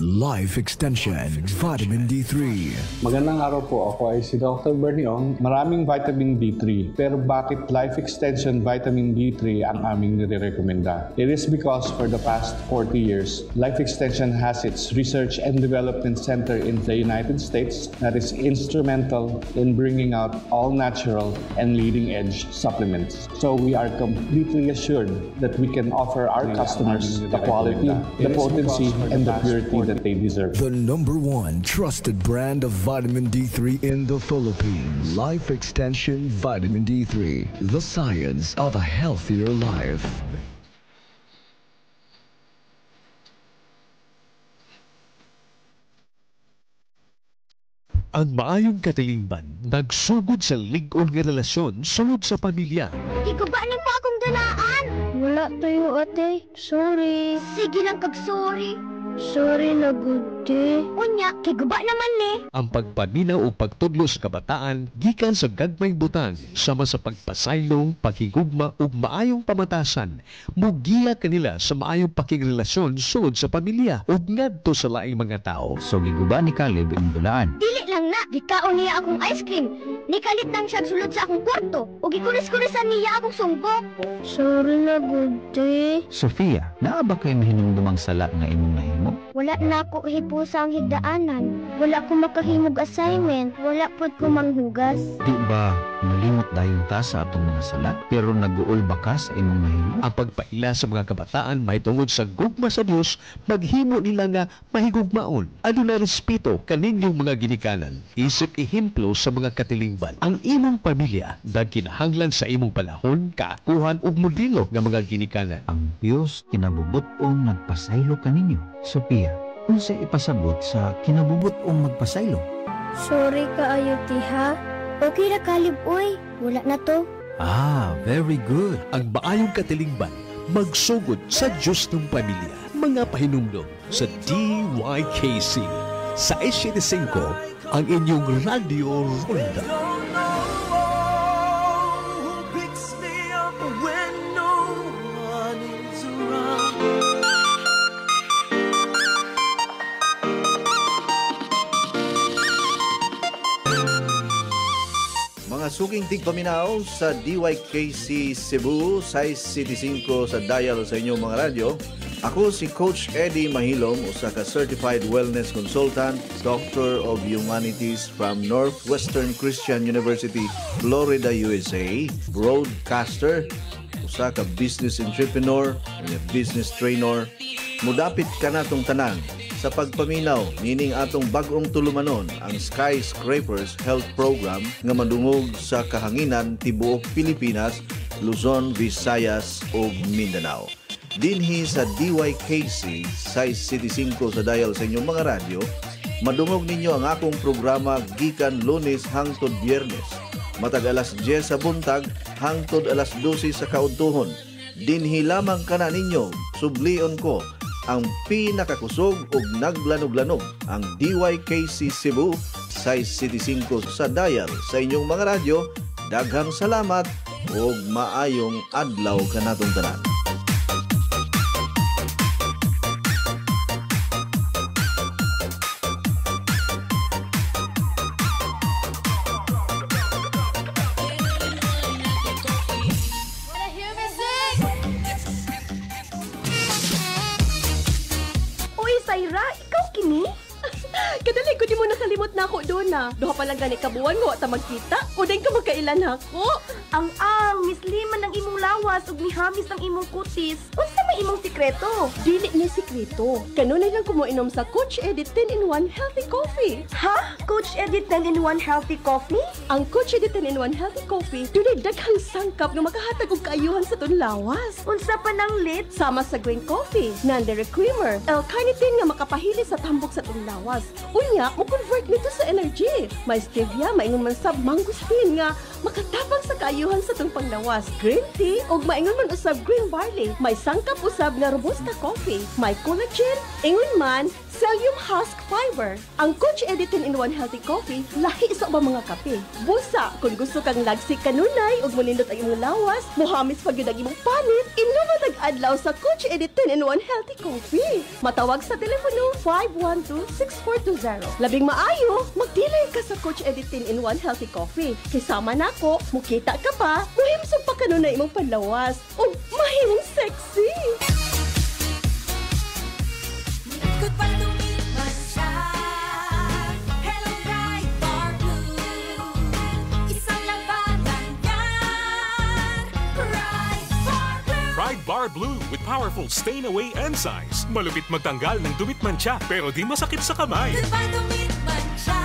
Life Extension Vitamin D3. Magandang araw po. Ako ay si Dr. Bernie Ong. Maraming vitamin D3. Pero bakit Life Extension Vitamin D3 ang aming nire-recommenda? It is because for the past 40 years, Life Extension has its research and development center in the United States that is instrumental in bringing out all natural and leading-edge supplements. So we are completely assured that we can offer our customers the quality, the potency, and the purity that they deserve. The #1 trusted brand of vitamin D3 in the Philippines. Life Extension Vitamin D3. The science of a healthier life. Ang maayong katilingban nagsugod sa lig-on nga relasyon sulod sa pamilya. Igubanin mo akong danaan. Wala tayo, ate. Sorry. Sige lang kag-sorry. Sorry na good day. Unya, kiguba naman ni. Ang pagpaminaw o pagtudlo sa kabataan gikan sa gagmayng butang sama sa pagpasaylong, paghigugma ug maayong pamatasan. Mugiya kanila sa maayong pakigrelasyon sulod sa pamilya ug ngadto sa laing mga tao. So giguba ni Caleb ang dulaan. Dili lang na, gikaon niya akong ice cream. Nikalit lang siya sulod sa akong kwarto. O gikulis-kulisan niya akong sumbok. Sorry na good day. Sofia, naa ba kayo mahinumdumang sala nga imong nahimo? Wala na ako hipusa ang higdaanan. Wala ko makahimog assignment. Wala pod ko manghugas. Di ba malimot dayon ta sa atong mga sala pero nag-uol ba ka sa imong nahimo? Ang pagpaila sa mga kabataan may tungod sa gugma sa Dios, maghimo nila nga mahigugmaon. Ano na respeto kaninyong mga ginikanan. Isip ehemplo sa mga katilingban. Ang imong pamilya nagkinahanglan sa imong panahon, kaakuhan ug modelo nga mga ginikanan. Ang Dios kinabubot-ong nagpasaylo kaninyo. Sophia, unsa ipasabot sa kinabubot-ong magpasaylo? Sorry kaayo, tiha. Okay na Caleb, oy. Wala na to. Very good. Ang maayong katilingban magsugod sa Diyos ng pamilya. Mga pahinumdom sa DYKC. Sa S75, ang inyong Radio Ronda. Mga suking tigpaminaw sa DYKC Cebu, size City 5 sa dial sa inyong mga radyo. Ako si Coach Eddie Mahilom, usa ka Certified Wellness Consultant, Doctor of Humanities from Northwestern Christian University, Florida, USA, broadcaster, usa ka business entrepreneur, business trainer. Mudapit ka natong tanan sa pagpaminaw nining atong bag-ong tulumanon ang Skyscrapers Health Program nga madungog sa kahanginan tibuok Pilipinas, Luzon, Visayas ug Mindanao. Dinhi sa DYKC, size City 5 sa dial sa inyong mga radyo, madungog ninyo ang akong programa gikan Lunes hangtod Biyernes, matag alas 10 sa buntag hangtod alas 12 sa kaudtuhon. Dinhi lamang kana ninyo, sublion ko, ang pinakakusog ug naglanog-lanog ang DYKC Cebu, size City 5 sa dial sa inyong mga radyo. Daghang salamat ug maayong adlaw kanatong tanan. Kadali ko di mo nakalimot na ako doon na. Duha pa lang gani kabuwan mo ta magkita. O din ka magkailan ako. Ang Miss Liman ng imong lawas ug mihamis ng imong kutis. Unsa may imong sikreto? Dili ni sikreto. Kanunay lang ko mo inom sa Coach Edit 10-in-1 Healthy Coffee. Ha? Coach Edit 10-in-1 Healthy Coffee? Ang Coach Edit 10-in-1 Healthy Coffee dunay daghang sangkap nga makahatag og kaayuhan sa ton lawas. Unsa pa nang lit? Sama sa green coffee, non-dairy creamer, L-carnitine nga makapahili sa tambok sa ton lawas. Unya, mo convert nito sa energy. May stevia, maingon man sab mangosteen nga makatapang sa kaayuhan sa tong panglawas. Green tea ug maingon man usab green barley. May sangkap usab nga robusta coffee. May collagen, ingon man Psyllium husk fiber. Ang Coach Edi 10-in-1 healthy coffee, lahi sa ubang mga kape. Busa, kung gusto kang lagsik kanunay ug munindot ang imong lawas, muhamis pag yun ang imong panit, inuman nag-adlaw sa Coach Edi 10-in-1 healthy coffee. Matawag sa telepono 512-6420. Labing maayo, magdilay ka sa Coach Edi 10-in-1 healthy coffee. Kisama nako, mukita ka pa, muhimsog pa kanunay imong panlawas. O mahimong sexy. Good pa lumipas siya. Hello, Pride Bar Blue. Isang labanan yan. Pride Bar Blue. Pride Bar Blue with powerful stain-away enzymes. Malupit magtanggal ng dumit mancha pero di masakit sa kamay. Good pa lumipas siya.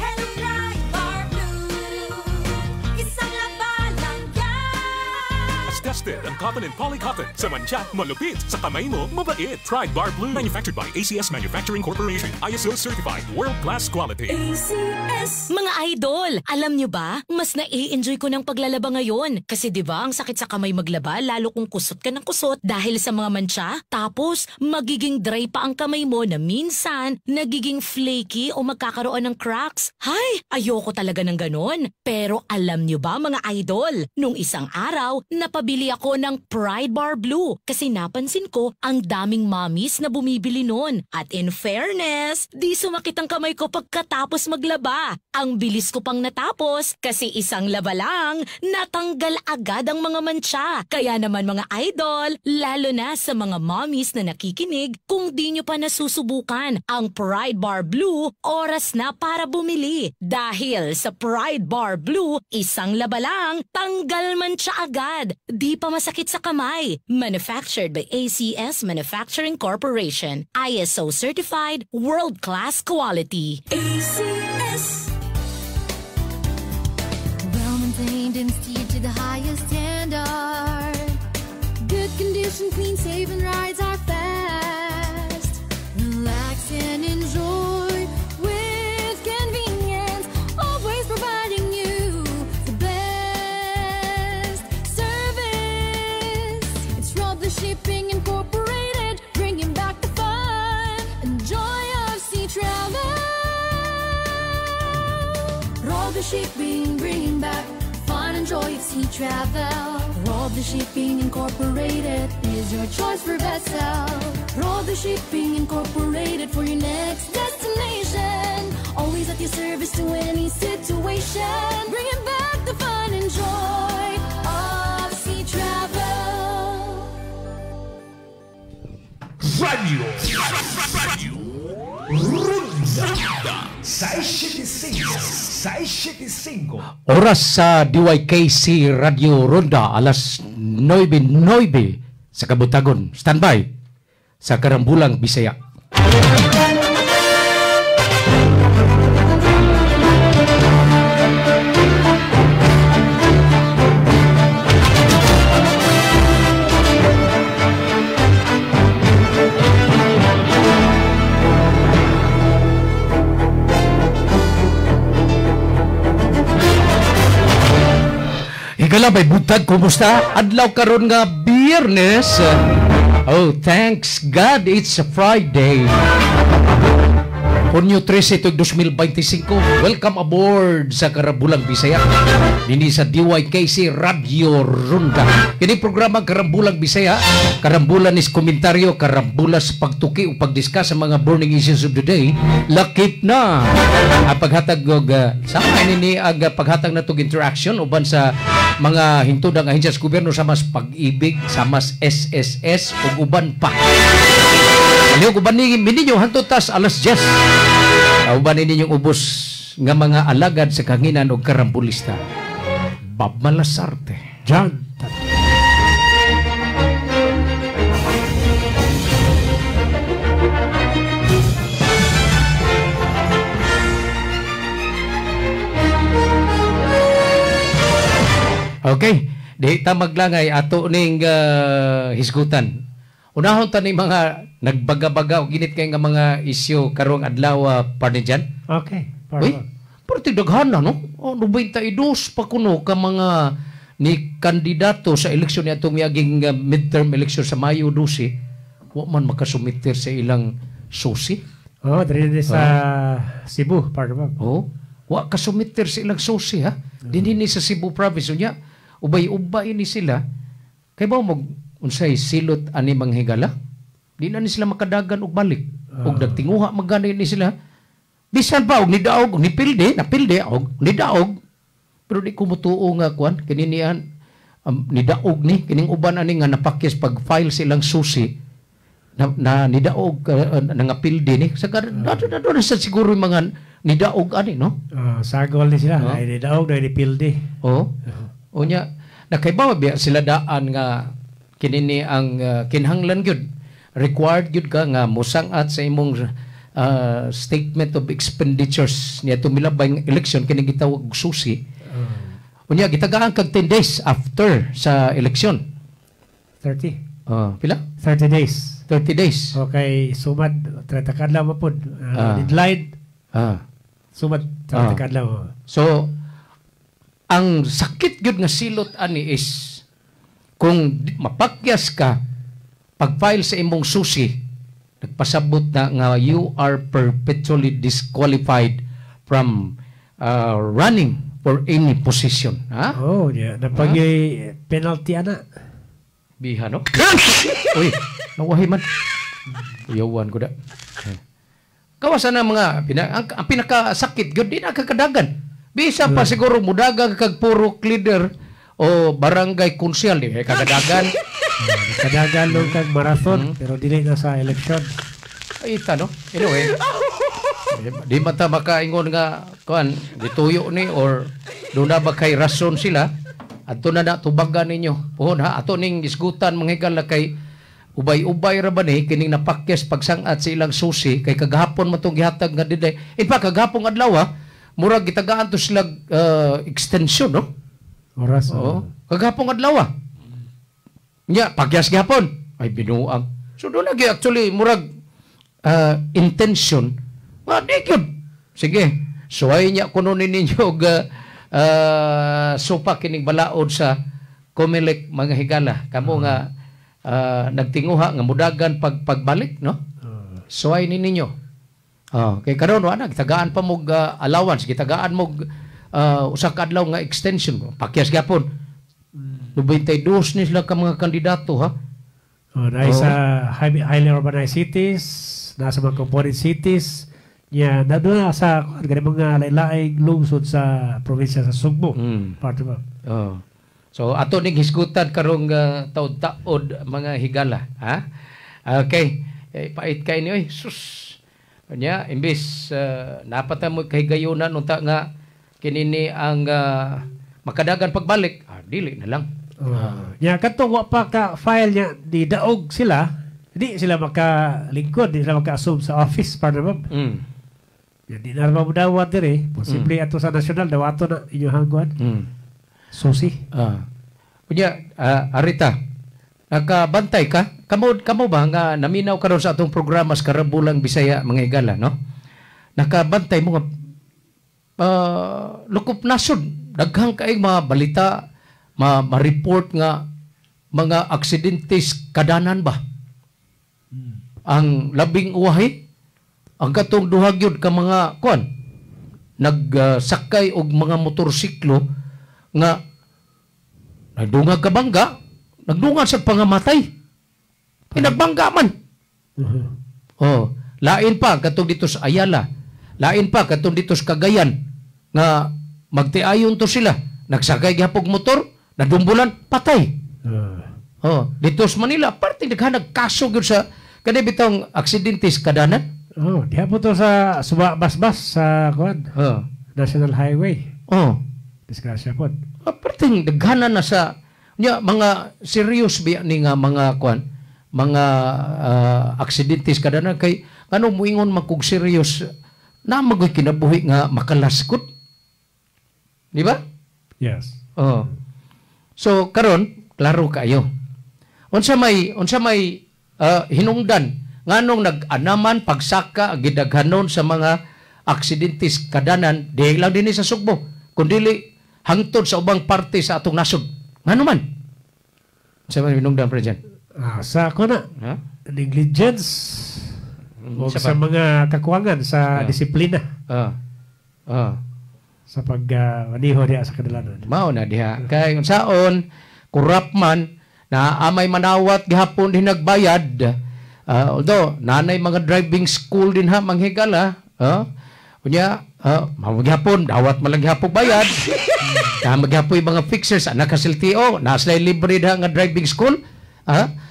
Hello, Pride Bar Blue. Isang labanan yan. As tested ang cotton and polycotton. Sa mancha, malupit. Sa kamay mo, mabait. Pride Bar Blue. Manufactured by ACS Manufacturing Corporation. ISO certified. World-class quality. ACS. Mga idol, alam nyo ba? Mas nai-enjoy ko ng paglalaba ngayon. Kasi di ba ang sakit sa kamay maglaba lalo kung kusot ka ng kusot dahil sa mga mancha. Tapos, magiging dry pa ang kamay mo na minsan nagiging flaky o magkakaroon ng cracks. Hay, ayoko talaga ng ganon. Pero alam nyo ba mga idol? Nung isang araw, napabili ako ng Pride Bar Blue kasi napansin ko ang daming mommies na bumibili nun. At in fairness, di sumakit ang kamay ko pagkatapos maglaba. Ang bilis ko pang natapos kasi isang laba lang, natanggal agad ang mga mancha. Kaya naman mga idol, lalo na sa mga mommies na nakikinig, kung di nyo pa nasusubukan ang Pride Bar Blue, oras na para bumili. Dahil sa Pride Bar Blue, isang laba lang, tanggal mancha agad. Di pa masakit sa kamay. Manufactured by ACS Manufacturing Corporation. ISO certified, world-class quality. ACS. Well-maintained and steered to the highest standard. Good condition, clean, safe, and rides are fast. Relax and enjoy with convenience. Always providing you the best service. It's Rob the Shipping Incorporated, bringing back the fun and joy of sea travel. Rob the Shipping, bringing back fun and joy of sea travel. Rob the Shipping Incorporated is your choice for vessel. Rob the Shipping Incorporated for your next destination. Always at your service to any situation. Bringing back the fun and joy of sea travel. Radio Ronda 675 Oras sa DYKC Radio Ronda, alas 9:09 sa Kabutagon. Standby sa Karambulang, Bisaya. Higalabay butag, kumusta? Adlaw karon nga Biyernes. Oh, thanks God, it's a Friday. Hunyo 13, 2025. Welcome aboard sa Karambulang, Bisaya. Dini sa DYKC Radio Ronda. Kini programa Karambulang, Bisaya. Karambulan is komentaryo, karambulan sa pagtuki o pagdiskas sa mga burning issues of the day. Lakip na ang paghatag og sama nini ang paghatag natong interaction uban sa mga hintudang ahensya sa gobyerno sa mas pag-ibig, sa mas SSS ug uban pa. Ano uban ninyo hantutas alas 10. Uban ninyong ubos nga mga alagad sa kanginan og karambulista. Bob Malasarte. Jang. Okay, di ta maglangay ato ning hisgutan. Unahon ta ni mga nagbaga-baga o ginit kay nga mga isyu karong adlaw parni dyan. Okay. Uy, pero tigdaghan na, no? O, 92 pa kuno ka mga ni kandidato sa eleksyon ni atong miaging midterm election sa Mayo 12. wa man makasumitir sa ilang susi. Oh, diri sa Cebu, part of. Oh, wa kasumitir sa ilang susi ha. Dinhi sa Cebu province unya ubay-ubay ni sila kay ba mag unsay silot ani manghigala. Di na ni sila makadagan og balik. Og nagtinguha magani ni sila. Bisan pa og nidaog napilde og nidaog. Pero di ko mutuo nga kuan kininian nidaog ni kining uban ani nga napakyas pag file silang susi na nidaog nangapilde ni sa sa siguro yung mga nidaog ani no sagol ni sila ay nidaog na nipilde unya nakaibawa biya sila daan nga kinini ang kinahanglan gyud required gyud ka nga mosangat sa imong statement of expenditures niya tumilabay ng election kini gitawag susi. Unya gitagaan kag 10 days after sa election. 30. Pila? 30 days. 30 days. Okay, sumad 30 kadlaw mapod. Deadline. Sumad 30 kadlaw. So ang sakit gyud nga silot ani is kung mapakyas ka pag-file sa imong susi nagpasabot na nga you are perpetually disqualified from running for any position. Ha? Oh, yeah. Napag penalty ana. Biha, no? Uy, nawahi man. Uyawan ko da. Kawasan na mga, ang pinakasakit, yun din nakakadagan. Bisa pa siguro mudagang kag puro leader o barangay konsyal. Di kagadagan. Kadagan lang kag marathon, pero dili na sa election. Ay, ita, no? Anyway. Di mata makaingon nga kuan gituyo ni or doon na ba kay rason sila adto na tubagan ninyo puhon ha ato ning isgutan manghigal na kay ubay-ubay ra ba ni kining napakyas pagsangat sa ilang susi kay kagahapon man tong gihatag nga diday in fact kagahapon adlaw murag gitagaan to sila extension no oras kagahapon adlaw nya pakyas gihapon ay binuang so do lagi actually murag intention sige. Suway niya kuno ninyo sopa kining balaod sa Comelec mga higala. Kamo nga nagtinguha nga mudagan pagbalik, no? Suway ninyo. Kay karon ana gitagaan pa mog allowance, gitagaan mog usa ka adlaw nga extension. Pakyas gyapon. 92 ni sila ka mga kandidato ha. Sa highly urbanized cities, nasa mga component cities, doon sa mga lain-laing lungsod sa probinsya sa Sugbo. Part of So, ato ning hisgutan karong taod-taod mga higala. Ha? Okay. Pait kay ni, sus. Kanya, imbis napata mo kay gayunan, unta nga kinini ang makadagan pagbalik. Dili na lang. Katong wa pa ka-file niya, di daog sila, di sila makalingkod, di sila maka-assume sa office. Part of di na naman dawat diri. Posible ato sa nasyonal, dawato na inyong hangguan. Susi. Kunya, Arita, nakabantay ka? Kamo ba nga naminaw karon sa atong programa sa Karabulang Bisaya mga higala, no? Nakabantay mo nga lukop nasod. Daghang kaayong mga balita, ma-report nga mga aksidentes kadanan ba? Ang labing uwahi, ang katong duhag yun ka mga kuan nagsakay og mga motorsiklo nga nagdungag ka bangga, nagdungag sa pangamatay. Pinagbangga man. Lain pa katong dito sa Ayala. Lain pa katong dito sa Cagayan nga magtiayon to sila. Nagsakay gihapon motor, nadumbulan, patay. Dito sa Manila, parte naghanag kaso gyud sa kada bitong aksidentes kadanan. Diha po to sa bas-bas sa National Highway. Disgrasya po. Perting daghanan na sa mga serious biya ni nga mga mga aksidentes kadanan kay ngano moingon makug serious na magoy kinabuhi nga makalaskot. Di ba? Yes. So karon klaro kayo. Unsa may hinungdan nganong nag-anaman pagsaka gidaghanon sa mga aksidentes kadanan di lang dinhi sa Sugbo kundi hangtod sa ubang parte sa atong nasod. Ngano man? Sa hinungdan President? Sa kuna. negligence o Isa sa pa? mga kakuwangan sa disiplina sa pag-maniho diya sa kadalanan. Mao na diha. Kay unsaon kurap man na amay manawat gihapon din nagbayad. Although nanay mga driving school din ha manghigala. Unya maghapon dawat man lang gihapon bayad. Maghapoy mga fixers anak kasiltio nasa libre da nga driving school.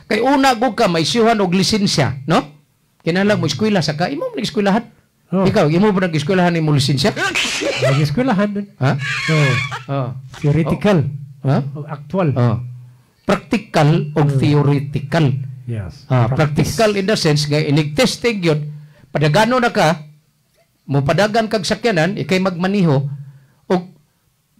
Kay una gud ka may siyuhan og lisensya, no? Kinahanglan mo eskwela saka imo mo eskwelahan. Ikaw imo ba nag-eskwelahan imo lisensya? Nag-eskwelahan dun. Theoretical. O actual. Practical o theoretical. Yes. Practical in the sense nga inig-testing yun, padagano na ka, mo padagan kag sakyanan, ikay magmaniho, o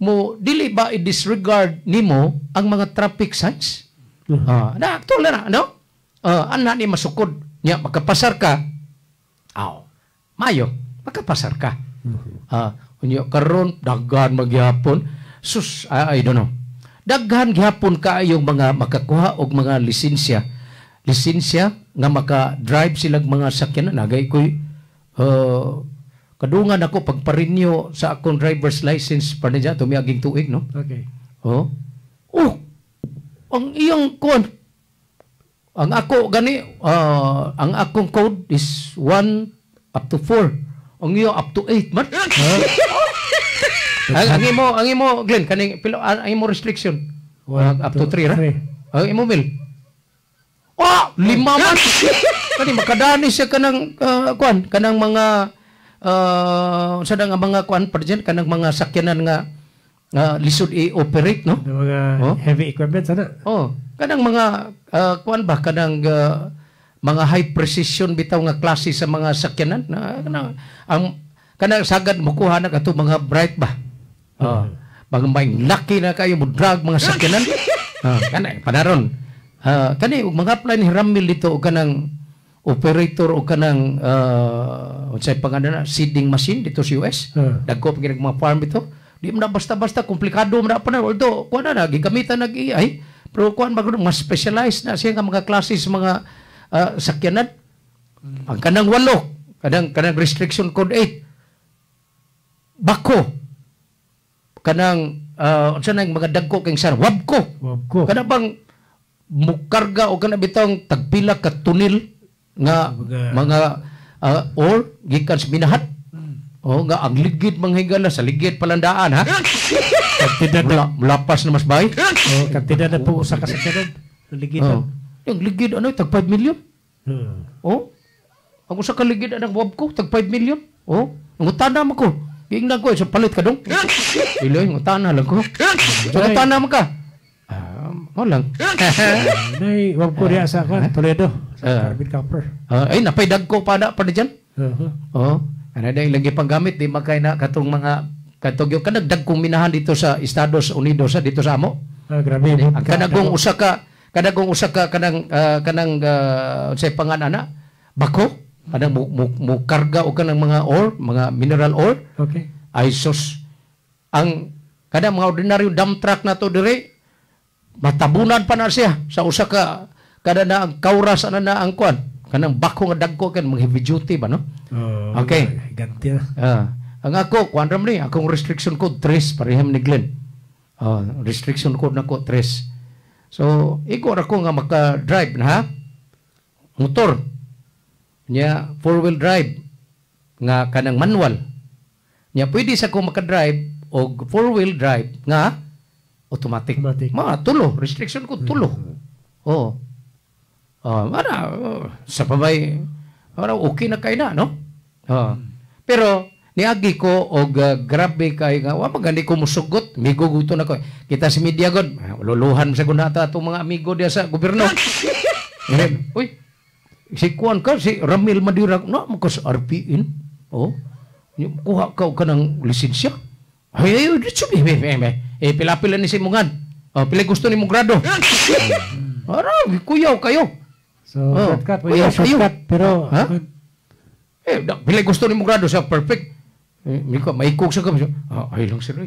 mo dili ba i-disregard nimo ang mga traffic signs? Na actual na, no? Ana ni masukod niya, magkapasar ka, mayo, magkapasar ka. Unyo karon daghan magyapon, sus, I don't know. Daghan gihapon kaayong mga makakuha og mga lisensya nga maka-drive silang mga sakyanan. Nagay ko'y kadungan ako pagparinyo sa akong driver's license pa niya, tumiaging tuig, no? Okay. Ang iyang kuwan, ang ako gani, ang akong code is 1 up to 4. Ang iyo up to 8 man. Ang imo Glenn kaning pilo ang imo restriction up to 3 ra. Ang imo Mil. 5 man. Kani makadani siya kanang kuan kanang mga sada nga mga kuan pa diyan kanang mga sakyanan nga lisod i-operate, no? Mga heavy equipment sana. Kanang mga kuan ba kanang mga high precision bitaw nga klase sa mga sakyanan na kanang sagad mo kuha na kato mga bright ba. Bang may laki na kayo mo drag mga sakyanan. Kanang panaron. Kani mga apply ni Ramil dito o kanang operator o kanang unsay pangalan na seeding machine dito sa US. Dagko pag mga farm dito. Di mo na basta-basta komplikado mo na pa na. Although kuan na gigamitan nag AI pero kuan magud mas specialized na siya nga mga klase sa mga sakyanan. Ang kanang 8 kanang restriction code 8 bako kanang unsa nang mga dagko kang sar wabko kanang bang mukarga o kanang bitong tagpila ka tunil nga mga or gikan sa minahat nga ang ligid manghigala sa ligid palandaan ha mulapas na mas bay kantidad na po sa kasakyanan ligid yung ligid ano tag 5 million ang usa ka ligid anang wabko tag 5 million ngutana mo ko giingnan ko sa palit ka dong iloy ngutana lang ko so ngutana mo ka mo lang nay wabko diya sa kan Toledo sa carbon copper ay napay dagko pa diyan ana day lagi panggamit di magkay na katong mga katog yung kanagdagkong minahan dito sa Estados Unidos dito sa amo grabe ang kanagong usa ka kanang say panganana bako kanang mo karga o kanang mga ore mga mineral ore okay ISOS ang kanang mga ordinaryo dump truck na to dire matabunan pa na siya sa usa ka kada na ang kauras ana na ang kwan kanang bako nga dagko kan mga heavy duty ba no okay ganti ang ako kwan ram ni akong restriction code 3 pareham ni Glenn restriction code nako 3 so iko ra ko nga maka-drive na ha motor nya 4-wheel drive nga kanang manual nya pwede sa ko maka-drive og 4-wheel drive nga automatic. Tulo restriction ko tulo sa pabay okay na kay na no pero niagi ko og grabe kay nga wa magani ko musugot miguguto na ko kita si media god luluhan sa gunata atong mga amigo dia sa gobyerno uy si kuan ka si Ramil Madira no mo sa RPN kuha ka kanang lisensya ay pila-pila ni simungan pila gusto ni mong grado kuyaw kayo so shortcut pero pila gusto ni mong grado sa perfect maikog sa kami ay lang sir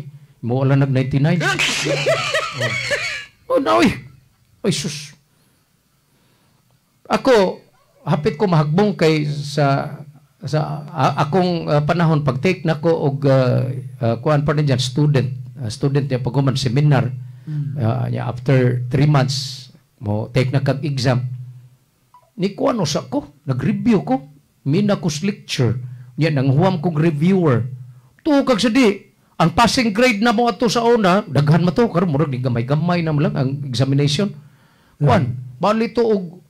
mo wala nag 99 ay sus ako hapit ko mahagbong kay sa akong panahon pag-take nako og kuan pa diyan student ya paghuman seminar after 3 months mo take na kag exam ni kuan usa ko nag-review ko mina ko lecture nya nang huwam kog reviewer to kag sadi ang passing grade na mo ato sa una daghan man to karon murag ni gamay-gamay na lang ang examination kuan bali to og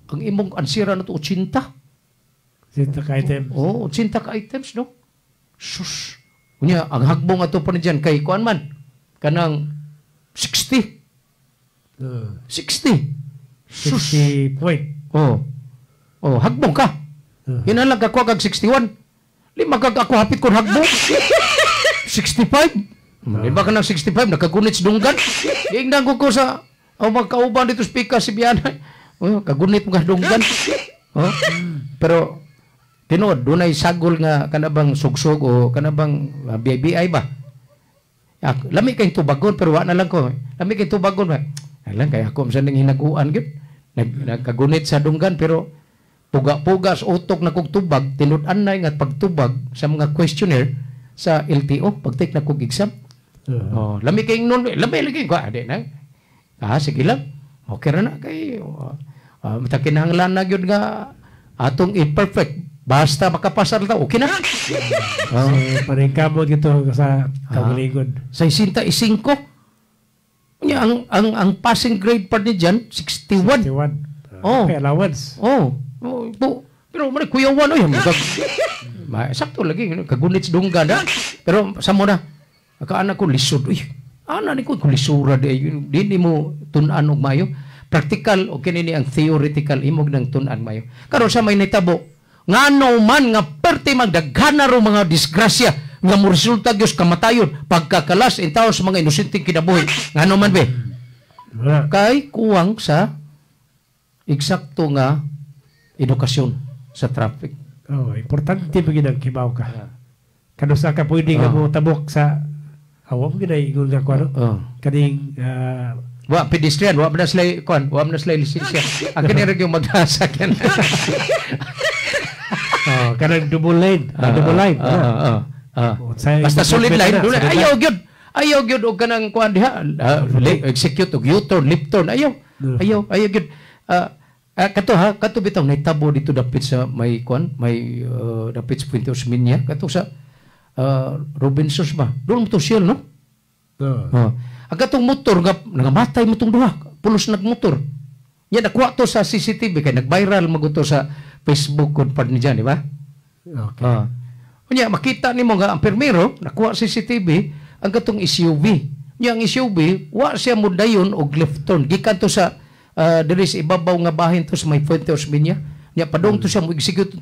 ang imong ansira na to 80 ka items. Oh, 80 ka items, no? Sus. Unya, ang hagbong ato pa niyan kay kuan man. Kanang 60. 60. Sus. 60 point. Oh. Oh, hagbong ka. Hinalang ka kag 61. Lima kag ako hapit kon hagbong. 65. Lima ka ng 65, nakagunit sa dunggan. Ingnan ko sa magkauban dito speaker si Biana. Oh, kagunit mo ka dunggan. Oh. Pero tinuod dunay sagol nga kanabang sugsog o kanabang BIBI ba? Lami kay tubagon pero wa na lang ko. Lami kay tubagon ba? Alang kay ako sa ning hinaguan gyud. Nagkagunit sa dunggan pero puga-puga sa utok na kog tubag tinud-an na nga pagtubag sa mga questionnaire sa LTO pag-take na kog exam. Oh, lami kay non lami lagi ko ade na. Sige lang. Okay ra na kay mata kinahanglan na gyud nga atong imperfect basta makapasar ta okay na. Paningkamot gito sa kagalingon. Sa 65. Nya ang passing grade pa ni diyan 61. Oh, okay, allowance. Oh. Pero man kuyawan oy sakto lagi kagunit dunggan na. Pero sa mo na anak ko lisod uy. Ana ni ko lisura di mo tun-an og mayo. Practical o kinini ang theoretical imog ng tun-an mayo. Karon sa may nitabo ngano man nga perti magdaghana ro mga disgrasya nga mo resulta gyud kamatayon pagkakalas in taos mga inosenteng kinabuhi ngano man be kay kuwang sa eksakto nga edukasyon sa traffic. Oh, importante pa gid ang kibaw ka. Kano sa ka pwede nga mo tabok sa awam gid ay ingon nga kuno. Kaning wa pedestrian wa man sila kuan wa man sila lisensya akin ra gyud maghasakan. Kanang double line. Double line. Basta solid line. Ayaw gyud og kanang kuan diha. Execute og U-turn, left turn. Ayaw gyud. Kato bitaw nahitabo dito dapit sa may kuan, may dapit sa Puente Osmeña. Kato sa Robinsons ba? Doon mo to Shell, no? Ang katong motor nga nangamatay mo tong duha. Pulos nagmotor. Yan nakuha to sa CCTV kay nag-viral maguto sa Facebook kun pad ni diyan, di ba? Okay. Unya makita nimo nga ang permero nakuha CCTV ang katong SUV. Nya ang SUV wa siya modayon og left turn gikan to sa diri sa ibabaw nga bahin to sa may Puente Osmeña. Nya padong to siya mo execute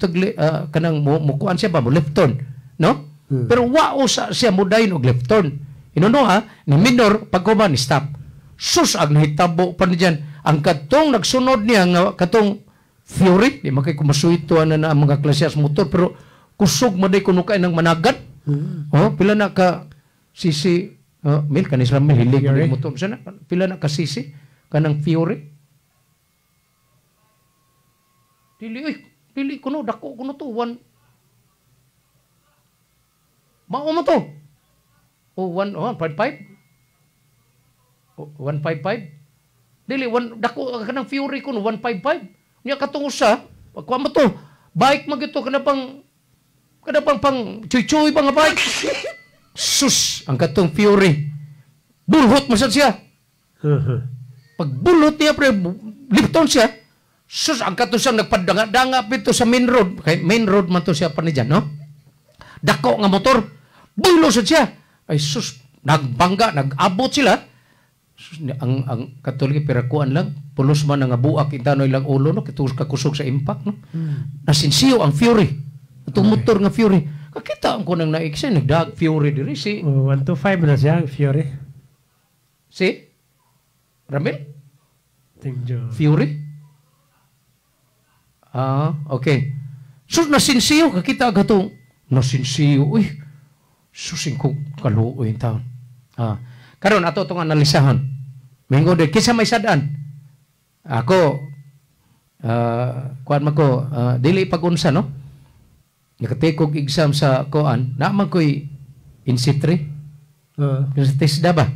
kanang mo kuan siya ba mo left turn, no? Pero wa usa siya modayon og left turn. Inuno ni minor pagkuman ni stop. Sus ang nahitabo pa ni diyan ang katong nagsunod niya nga katong Fury, di makay kumasuito na ang mga klase sa motor pero kusog maday kuno kay nang managat. Pila na ka sisi mil kanis ra mil hilig ni motor sana pila na ka sisi kanang Fury. Dili kuno dako kuno to 1 mao mo to. 155. 155. Dili dako kanang Fury kuno 155. Niya katong usa, pagkuha mo to, bike magito kana pang chuy-chuy pa nga bike. Sus, ang katong Fury. Bulhot masad siya. Pag bulhot niya, pre, lipton siya. Sus, ang katong siya nagpadanga-danga pito sa main road. Kay main road man to siya pa ni dyan, no? Dako nga motor, bulo siya. Ay sus, nagbangga, nag-abot sila. Ang Katolik pirakuan lang pulos man nga buak intanoy lang ulo no kitus kakusog sa impact no. Nasinsiyo ang Fury itong motor nga Fury kakita ang kunang naiksi nagdag Fury diri si 125 na siya Fury si Ramil Fury okay sus nasinsiyo kakita gatong nasinsiyo uy susing ko kaluoy taon karon ato itong analisahan. Mingo de kisa may sadaan. Ako kuan man ko, dili pag-unsa, no? Nakatake og exam sa kuan, naman ko'y NC3. Sa TESDA ba?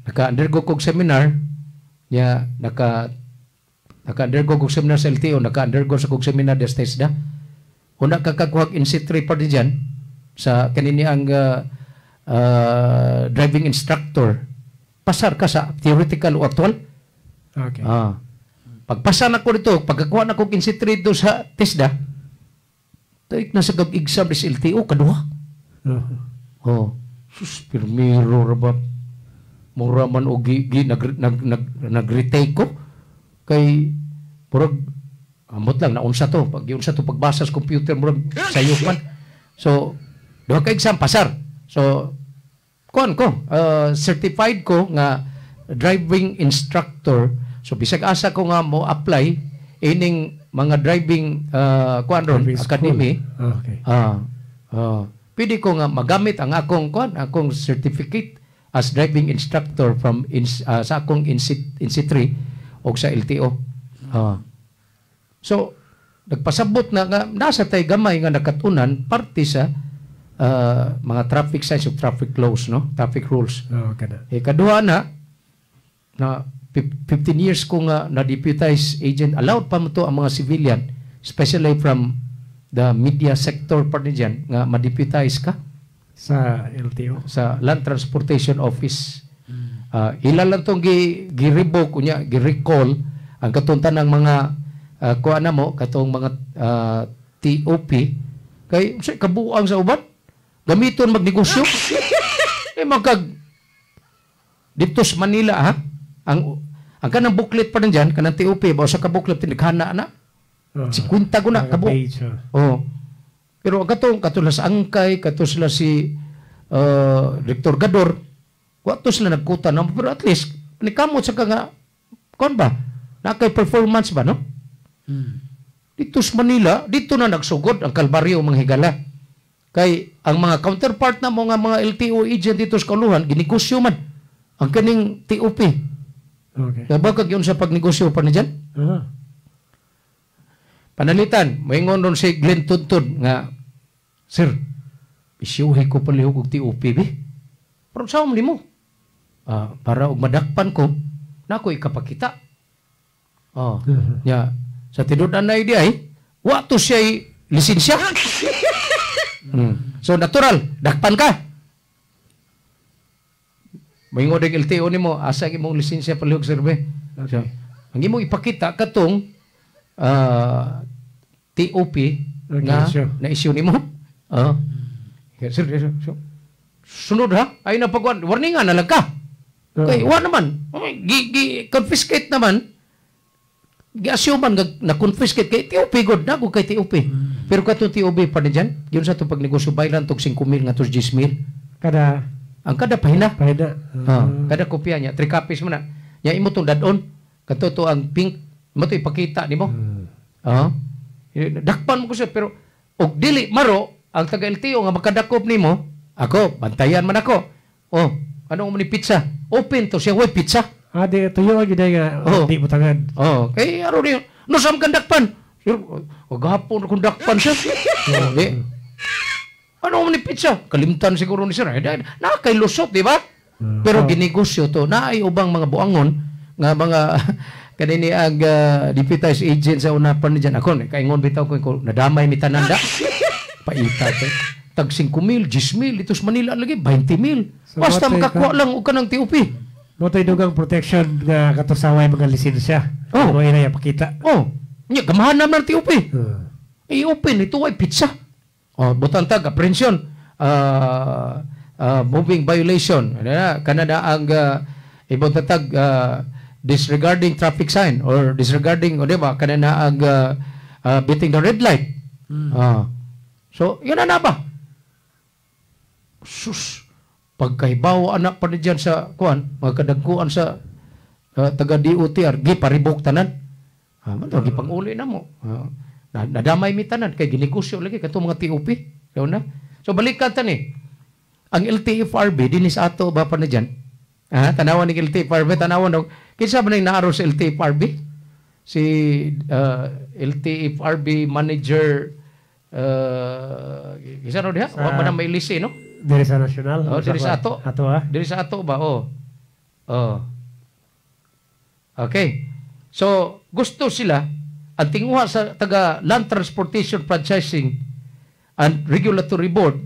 Naka-undergo kog seminar, naka-undergo kog seminar sa LTO, naka-undergo sa kog seminar sa TESDA. Una kakakuhag NC3 pa diyan sa kanini ang driving instructor. Pasar ka sa theoretical o actual. Okay. Pagpasa na ko dito, pagkakuha na ko NC3 do sa TESDA, taik na sa kag-exam sa LTO, kaduha. Sus, pirmiro rabat. Mura man o nag-retake ko. Kay, murag, amot lang, naunsa to. Pag unsa to, pagbasa sa computer, murag, sayo man. So, duha ka exam, pasar. So, kuan ko, certified ko nga driving instructor. So, bisag asa ko nga mo apply ining mga driving kuan ron, academy. Okay. Pwede ko nga magamit ang akong akong certificate as driving instructor from sa akong NC3 o sa LTO. So, nagpasabot na nga, nasa tay gamay nga nakatunan parte sa mga traffic signs of traffic laws, no? Traffic rules. Kaduha na 15 years ko nga na-deputize agent, allowed pa mo to ang mga civilian, especially from the media sector pa rin dyan, nga ma-deputize ka sa LTO, sa Land Transportation Office. Ilan lang itong gi-revoke, gi-recall ang katuntan ng mga kuha na mo, katong mga TOP, kay kabuang sa uban, gamiton magnegosyo. Dito sa Manila, ha? Ang kanang booklet pa rin dyan, kanang TOP, ba sa kabuklet, tinighana na. 50 ko na, kabo. Pero katong sa Angkay, katong sila si Director Gador, wato sila nagkuta na, pero at least, nikamot sa nga, kon ba? Nakay performance ba, no? Dito sa Manila, dito na nagsugod ang Kalbaryo, mga higala. Kay, ang mga counterpart na mga LTO agent dito sa Kauluhan, ginegosyo man ang kaning TOP. Okay. Bakag yun sa pagnegosyo pa na dyan? Panalitan, maingon ron si Glenn Tuntun nga, Sir, isyuhay ko palihog og TOP, be. Pero saan mo? Para madakpan ko, na ako ikapakita. Sa tinudan na idea, wato siya'y lisensya. So, natural, dakpan ka. Maingon ng LTO ni mo, asa imong lisensya palihog, sir, be. So, ang imong ipakita katong TOP nga na-issue ni mo. Sir, sunod ha? Ay na pag warningan na lang ka. Okay, wa naman. Confiscate naman. Gi-assume man na-confiscate kay TOP god na kay TOP. Pero katong TOP pa na dyan, yun sa itong pagnegosyo baylan tog 5,000 nga tog 10,000. Ang kada pahina. Kada kopya niya. 3 copies mo na. Nya imo itong dadon. Katoto ang pink. Imo ito ipakita ni mo. Dakpan mo ko siya. Pero, og dili, maro, ang taga-LTO nga makadakop ni mo, ako, bantayan man ako. Ano mo ni pizza? Open to siya. Why pizza? Di, tuyo ang gina nga. Di mo tangan. Kaya, aro niyo. No, saan kang dakpan? Wag hapon kung dakpan siya. Ano mo ni pizza? Kalimtan siguro ni sir. Nakakay lusot, di ba? Pero ginegosyo to. Naay ubang mga buangon nga mga kanini ang deputized agent sa una pa ni dyan. Ako, kaingon bitaw ko, nadamay ni Tananda. Paita to. Tag 5,000, 10,000. Dito sa Manila lagi, 20,000. So, basta makakuha lang o ka ng TOP. Motay dugang protection nga katusaway mga lisensya. Ano yun na pakita. Gamahan naman ng TOP. I-open, ito ay pizza. Butang tag, apprehension, moving violation. Kanada ang ibang tatag, disregarding traffic sign or disregarding, o diba, kanana ang beating the red light. So, yun na ba? Sus, pagkahibawa anak pa dyan sa kuan, mga kadagkuan sa taga-DOTR, giparibok tanan. Gipang-uli na mo. Nadamay mi tanan kay ginegosyo lagi katong mga TOP. So balikan tani. Ang LTFRB dinis ato ba pa na diyan? Tanawan ni LTFRB, tanawan og kinsa ba nang naaro sa LTFRB? si LTFRB manager isa no diha wa man may lisi no Diri sa national. diri sa ato diri sa ato ba okay, so gusto sila ang tinguha sa taga Land Transportation Franchising and Regulatory Board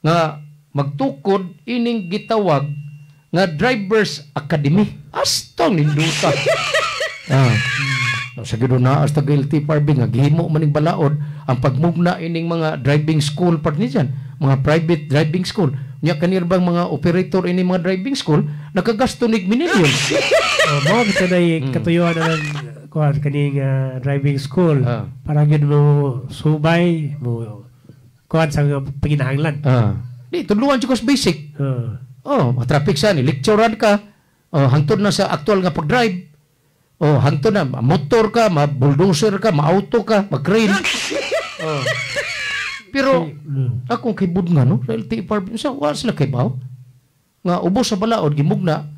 nga magtukod ining gitawag nga Drivers Academy. Astong ninduta. Sa gido na as taga LTFRB nga gihimo maning balaod ang pagmugna ining mga driving school part ni dyan, mga private driving school. Nya kanir bang mga operator ini mga driving school nakagasto nig minilyon. Mo kita na katuyuan na kuan kaning driving school para gid mo subay mo kuan sa panginahanglan. Di tudluan jud ko basic. Traffic sa ni lecturean ka. Hangtod na sa actual nga pag-drive. Hangtod na motor ka, ma-bulldozer ka, ma-auto ka, mag-crane. Pero akong kay budnga no, sa LTFRB sa wa sila kay baw. Nga ubos sa balaod gimugna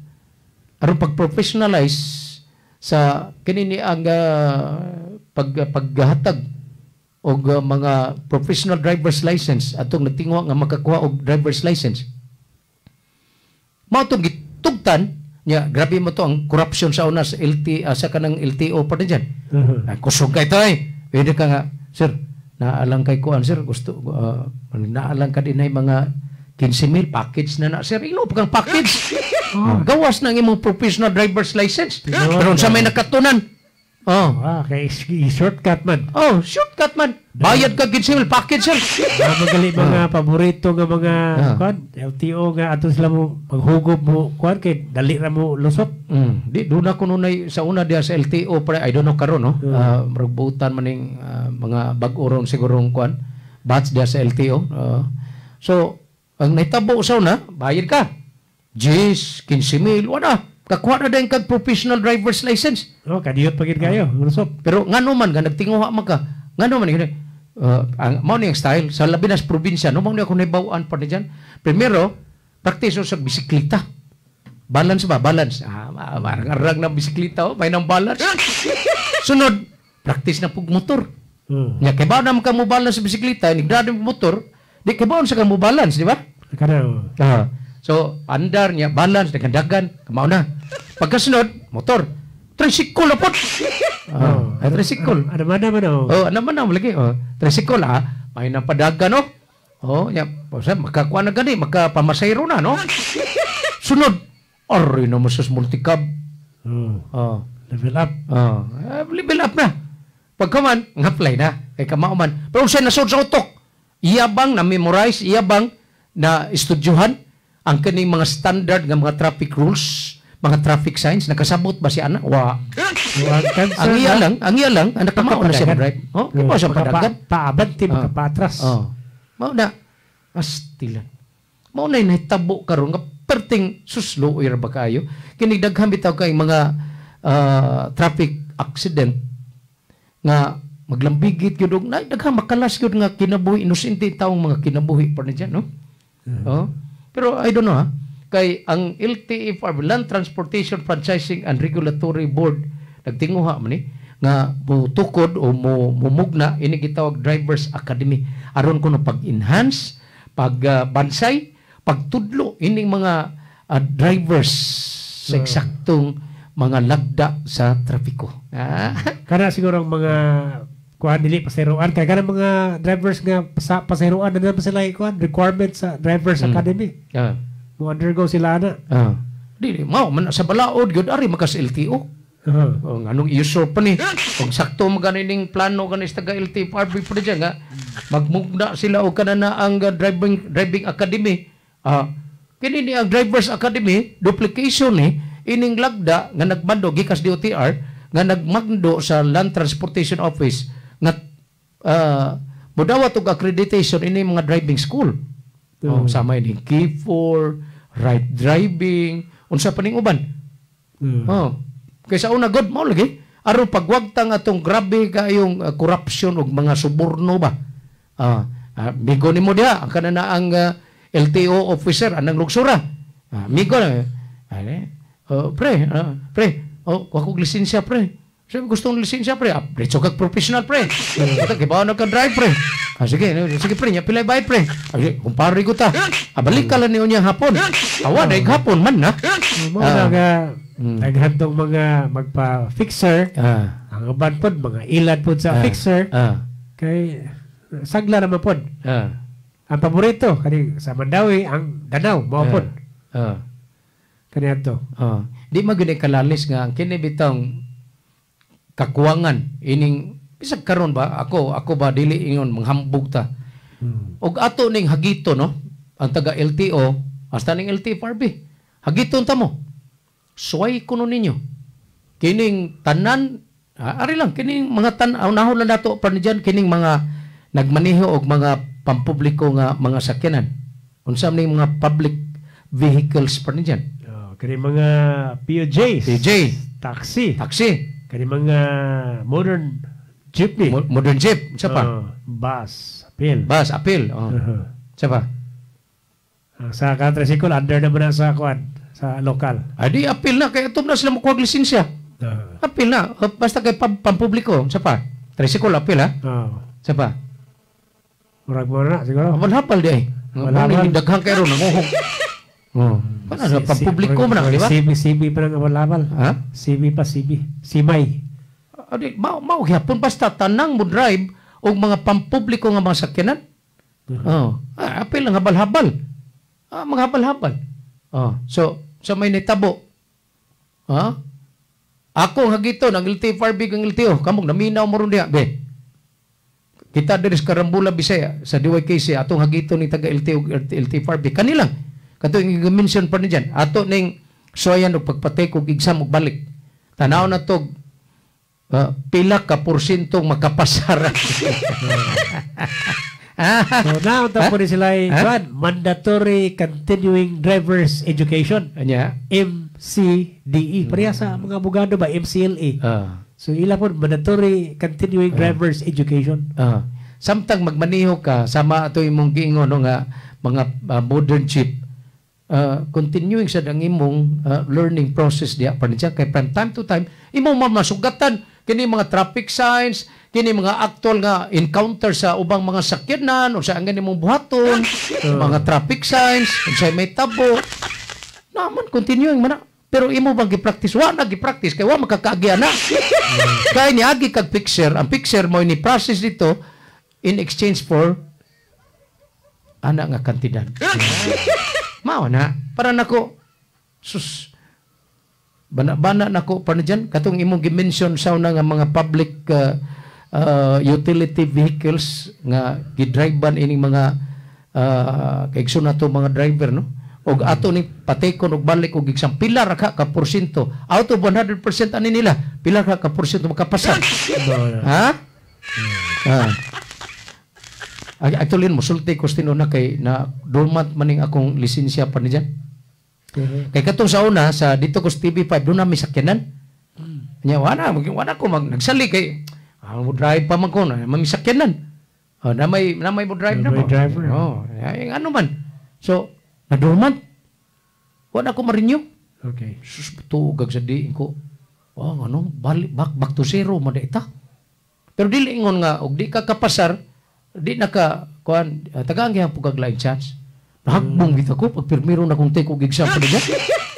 aron pag-professionalize sa kinini ang paghatag og mga professional driver's license atong nagtingwa nga makakuha og driver's license. Mao tong gitugtan nya grabe mo to ang corruption sa una sa sa kanang LTO pa din dyan. Kusog kay to pwede ka nga sir naalang kay kuan sir gusto naalang ka din ay mga 15,000 package na sir ino pa kang package. Gawas na ang imong professional driver's license. Pero sa may nakatunan kay shortcut man. Shortcut man. Bayad ka gid package sir. Magali mga paborito nga mga kuan LTO nga ato sila mo maghugop mo kuan kay dali ra mo lusot. Di do na kuno sa una dia sa LTO para I don't know karon no. Magbutan maning mga bag-oron sigurong kuan batch dia sa LTO. So ang nahitabo sa una bayad ka. 15,000 wala. Kakuha na din kag professional driver's license. Kadiyot pagid kayo, lusot. Pero ngano man nga nagtinguha man ka. Ngano man ang mao ni ang style sa labi na probinsya no mao ni ako naibawaan pa diyan. Primero, practice sa bisikleta. Balance ba? Balance. Marang-arang na bisikleta may nang balance. Sunod, practice na pug motor. Nya kay ba na ka mo balance sa bisikleta, nigdado mo motor, di kay ba sa ka mo balance, di ba? So, andar niya, balance, dagan-dagan, kamao na. Pagkasunod, motor. Tricycle na po. Tricycle. Ano man naman ano man naman lagi. Tricycle may napadagan no. Makakuha na gani, makapamasayro na no. Sunod, oray na masus multicab. Level up. Level up na. Pagkaman, nga-apply na. Kay kamao man. Pero siya nasod sa utok. Iyabang na memorize, iyabang na estudyuhan ang kaning mga standard nga mga traffic rules, mga traffic signs, nakasabot ba si ana? Wa. Ang iya lang, anak kamao na siya drive. Kamao siya padagan. Paabante, makapatras. Mao na, astilan. Mao na nahitabo karon nga perting suslo or ba kayo. Kini daghang bitaw kay mga traffic accident nga maglambigit gyud og daghang makalas gyud nga kinabuhi inosente taong mga kinabuhi pa na diyan no. Pero I don't know kay ang LTFRB Land Transportation Franchising and Regulatory Board nagtinguha man ni nga mutukod o mumugna ini gitawag Drivers Academy aron kuno pag-enhance, pagbansay, pagtudlo ining mga drivers sa eksaktong mga lagda sa trapiko. Kana siguro ang mga kuan dili paseroan kay kana mga drivers nga paseroan na naman sila kuan requirement sa Drivers Academy. Mo undergo sila na. Di mao man sa balaod gyud ari makas LTO. Anong user pa ni kung sakto maganing plano kanis taga LTFRB pa diyan nga magmugna sila og kanana ang driving academy. Kini ni ang Drivers Academy duplication ni ining lagda nga nagmando gikas DOTR nga nagmando sa Land Transportation Office nga modawat og accreditation ini mga driving school. Sama ini K4, right driving, unsa pa ning uban. Kaysa una god mao lagi aron pagwagtang atong grabe kayong corruption og mga suborno ba. Migo nimo diha ang kanana ang LTO officer anang lugsura. Migo na pre, ako lisensya pre. Sabi, gusto ng lisensya, pre. Diretso kag professional, pre. Kibaw na ka drive, pre. Sige, pre. Pilay bayad, pre. Kumpare ko ta. Balik ka lang niyo niya hapon. Awa, daig hapon man, na. Naghantong mga magpa-fixer. Ang uban po, mga ilad po sa fixer. Kay sagla naman po. Ang paborito, kani sa Mandawi, ang Danau, maupod. Kaniya to. Di magiging kalalis nga, kini bitang kakuwangan, ining, bisag karon ba, ako ba, dili ingon, manghambog ta. Og ato ning hagito, no? Ang taga LTO, hasta ning LTFRB, hagiton ta mo. Suway kuno ninyo. Kining tanan, ari lang, kining mga nahon lang nato, pa dyan, kining mga nagmaniho og mga pampubliko nga mga sakyanan. Unsa ning mga public vehicles pa dyan. Kining mga POJs. Taxi. Kining mga modern jeepney. Modern jeep. Sa pa? Bus. Apil. Sa pa? Sa ka-tricycle, under naman na sa kuan, sa lokal. Di apil na. Kaya ito na sila makuha lisensya. Apil na. Basta kay pampubliko. Sa pa? Tricycle, apil ha? Sa pa? Murag mo na, siguro. Hapal di ay. Hapal. Daghang kayo ron. Nanguhong. Paano? Pampubliko mo na, di ba? CB pa ng abal-abal. CB. Simay. Hapon basta tanang mo drive o mga pampubliko nga mga sakyanan. Apil ang habal-habal. Mga habal-habal. So may netabo. Ako ang hagito ng LTFRB ng LTO. Kamong naminaw mo ron diya. Be, kita dari sa Karambula, Bisaya, sa DYKC, atong hagito ni taga LTFRB. Kanilang. Kato yung i-mention pa ni dyan. Ato ning soyan o pagpatay kong exam o balik. Tanaw na to, pila ka porsyentong makapasara. So now, tapos rin sila mandatory continuing driver's education. MCDE. Pareha sa mga abogado ba? MCLA. So ila po, mandatory continuing driver's education. Samtang magmaniho ka, sama ito imong giingon nga mga modern jeep, continuing sa dang imong learning process diya pa niya kay from time to time imong masugatan kini mga traffic signs, kini mga actual nga encounter sa ubang mga sakyanan o sa ang imong buhaton, mga traffic signs, unsay may tabo. Naman continuing man. Pero imo bang gi-practice? Wa na gi-practice kay wa makakaagya na. Kay ni agi kag fixer, ang fixer mo ni process dito in exchange for ana nga kantidad. Mao na para nako sus bana nako pa na dyan katong imong gi-mention sa una nga mga public utility vehicles nga gidrivean ining mga kaigso na to mga driver, no? Og ato ni patekon og balik og isang pilar ka porsyento out of 100% ani nila pilar ka porsyento makapasa. Actually musulti ko na kay na dormant maning akong lisensya pa ni dyan. Kay katong sa una sa dito ko sa TV5 doon na may sakyanan. Nya wala ko nagsali kay mo drive pa man ko na may sakyanan. Na may mo drive na mo. Ano man. So na-dormant. Wala ko ma-renew. Okay. Sus, tugag sa diin ko. Back to zero, madaita. Pero dili ingon nga, og di ka kapasar, di na ka, tagaan kaya pagkaglaing chance. Nahagbong kita ko, pag pirmiro na kong take og exam pa niya.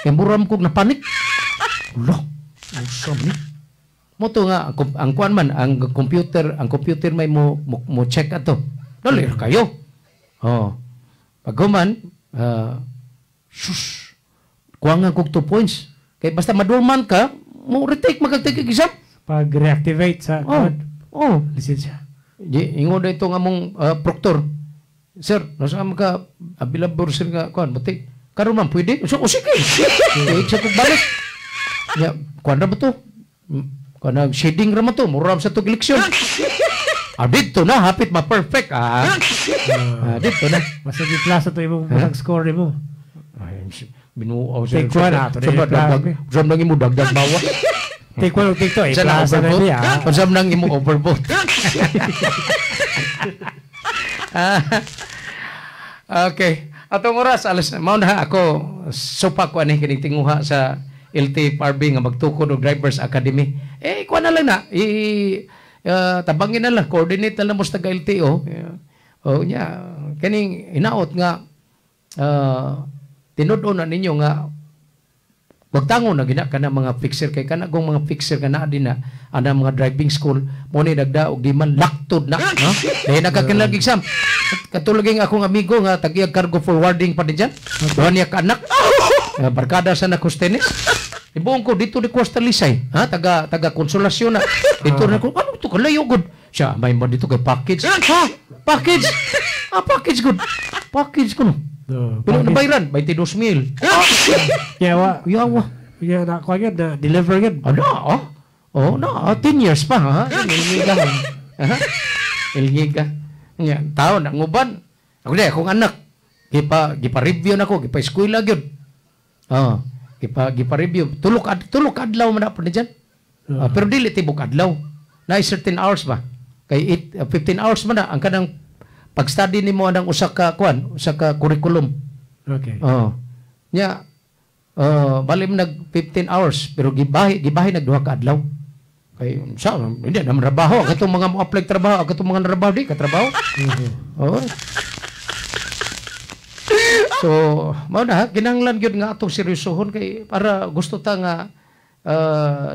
Kaya muram kong napanik. Ulo, usam ni. Moto nga, ang kuan man, ang computer may mo check ato. Dali kayo. Paghuman, kuwangan kog 2 points. Kaya basta madurman ka, mo retake, magag-take exam. Pag-reactivate sa lisensya. Ingon na ito nga mong proctor. Sir, nasa ka, abilabor sir nga, kuwan, buti. Karoon man, pwede? So, sige. Sa kong balik. Kuwan na ba ito? Kuwan na, shading raman ito. Muram sa ito eleksyon. Dito na, hapit ma-perfect. Dito na. Basta di klasa ito yung score mo. Binuaw siya. Take one na. Saan nang imo dagdag bawas? Take one o take two. Klasa na niya. Saan nang imo overvote? Okay. Atong oras, alas, mauna ako, sopa ko ani kinitinguha sa LTFRB nga magtukod og Drivers Academy. Kuha na lang na. Tabangin na lang. Coordinate na lang mo sa taga-LTO. Kaning inaot nga tinud-on na ninyo nga magtango na gina ka na mga fixer kay kana kung mga fixer ka na din na ana mga driving school mo ni nagda og di man laktod na no dahil nagkakilag exam katulog ng akong amigo nga tagiyag cargo forwarding pa din dyan doon niya ka anak barkada sa nakustenes ibuong ko dito ni Costa Lisay taga konsolasyon na dito na ko ano to kalayo good siya may mo dito kay package package good package ko no pero nabayran 22,000 yawa na ko agad na deliver agad na 10 years pa ha ilngiga tao na nguban ako di akong anak gipa-review na ko gipa-eskwela gyud gipa-review tulok adlaw man na dyan pero dili tibok adlaw na 13 hours ba kay 15 hours man na ang kanang pag-study nimo anang usa ka curriculum. Okay. Bali nag 15 hours pero gibahi nagduha ka adlaw. Kay hindi na trabaho katong mga mo apply trabaho katong mga trabaho di ka trabaho. So, mao na kinahanglan gyud nga atong seryosohon kay para gusto ta nga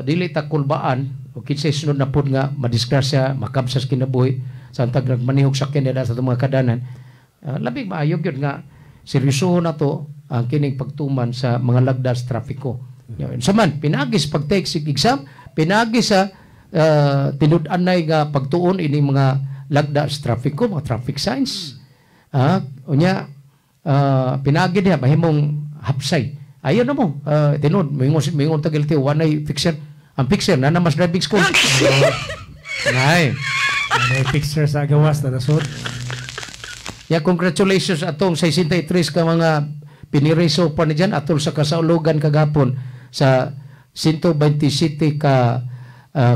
dili ta kulbaan o kinsay sunod na pud nga madisgrasya makabsas kinabuhi sa tag nagmanihog sakyan nila sa mga kadanan. Labing maayo gyud nga seryosohon nato ang kining pagtuman sa mga lagdas trapiko. Saman pinagis pag-take sig exam, pinagis sa tinud-anay nga pagtuon ini mga lagdas trapiko, mga traffic signs. Unya pinagi diha mahimong hapsay. Ayon na mo tinud mingon tagilti wanay fixer. Ang fixer na mas driving school. Nay. May fixer sa gawas na nasod. Congratulations atong 63 ka mga pinireso pa ni dyan atol sa kasaulugan kagapon sa 127 ka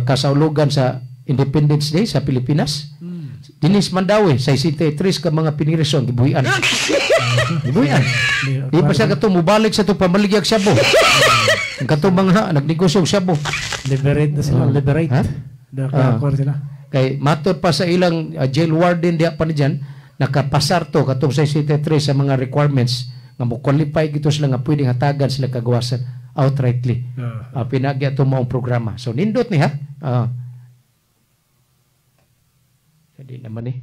kasaulugan sa Independence Day sa Pilipinas. Dinis Mandawi, 63 ka mga pinireso gibuhian. Gibuhian. Di pa siya katong mubalik sa itong pamaligyag Shabu. Ang katong mga nagnegosyo Shabu. Liberate na sila. Liberate. Nakakuha sila. Kay matod pa sa ilang jail warden diya pa ni dyan, nakapasar to katong 63 sa mga requirements nga mo qualify gito sila nga pwedeng hatagan sila kagawasan outrightly. Pinagi ato maong programa. So nindot ni ha. Hindi naman eh.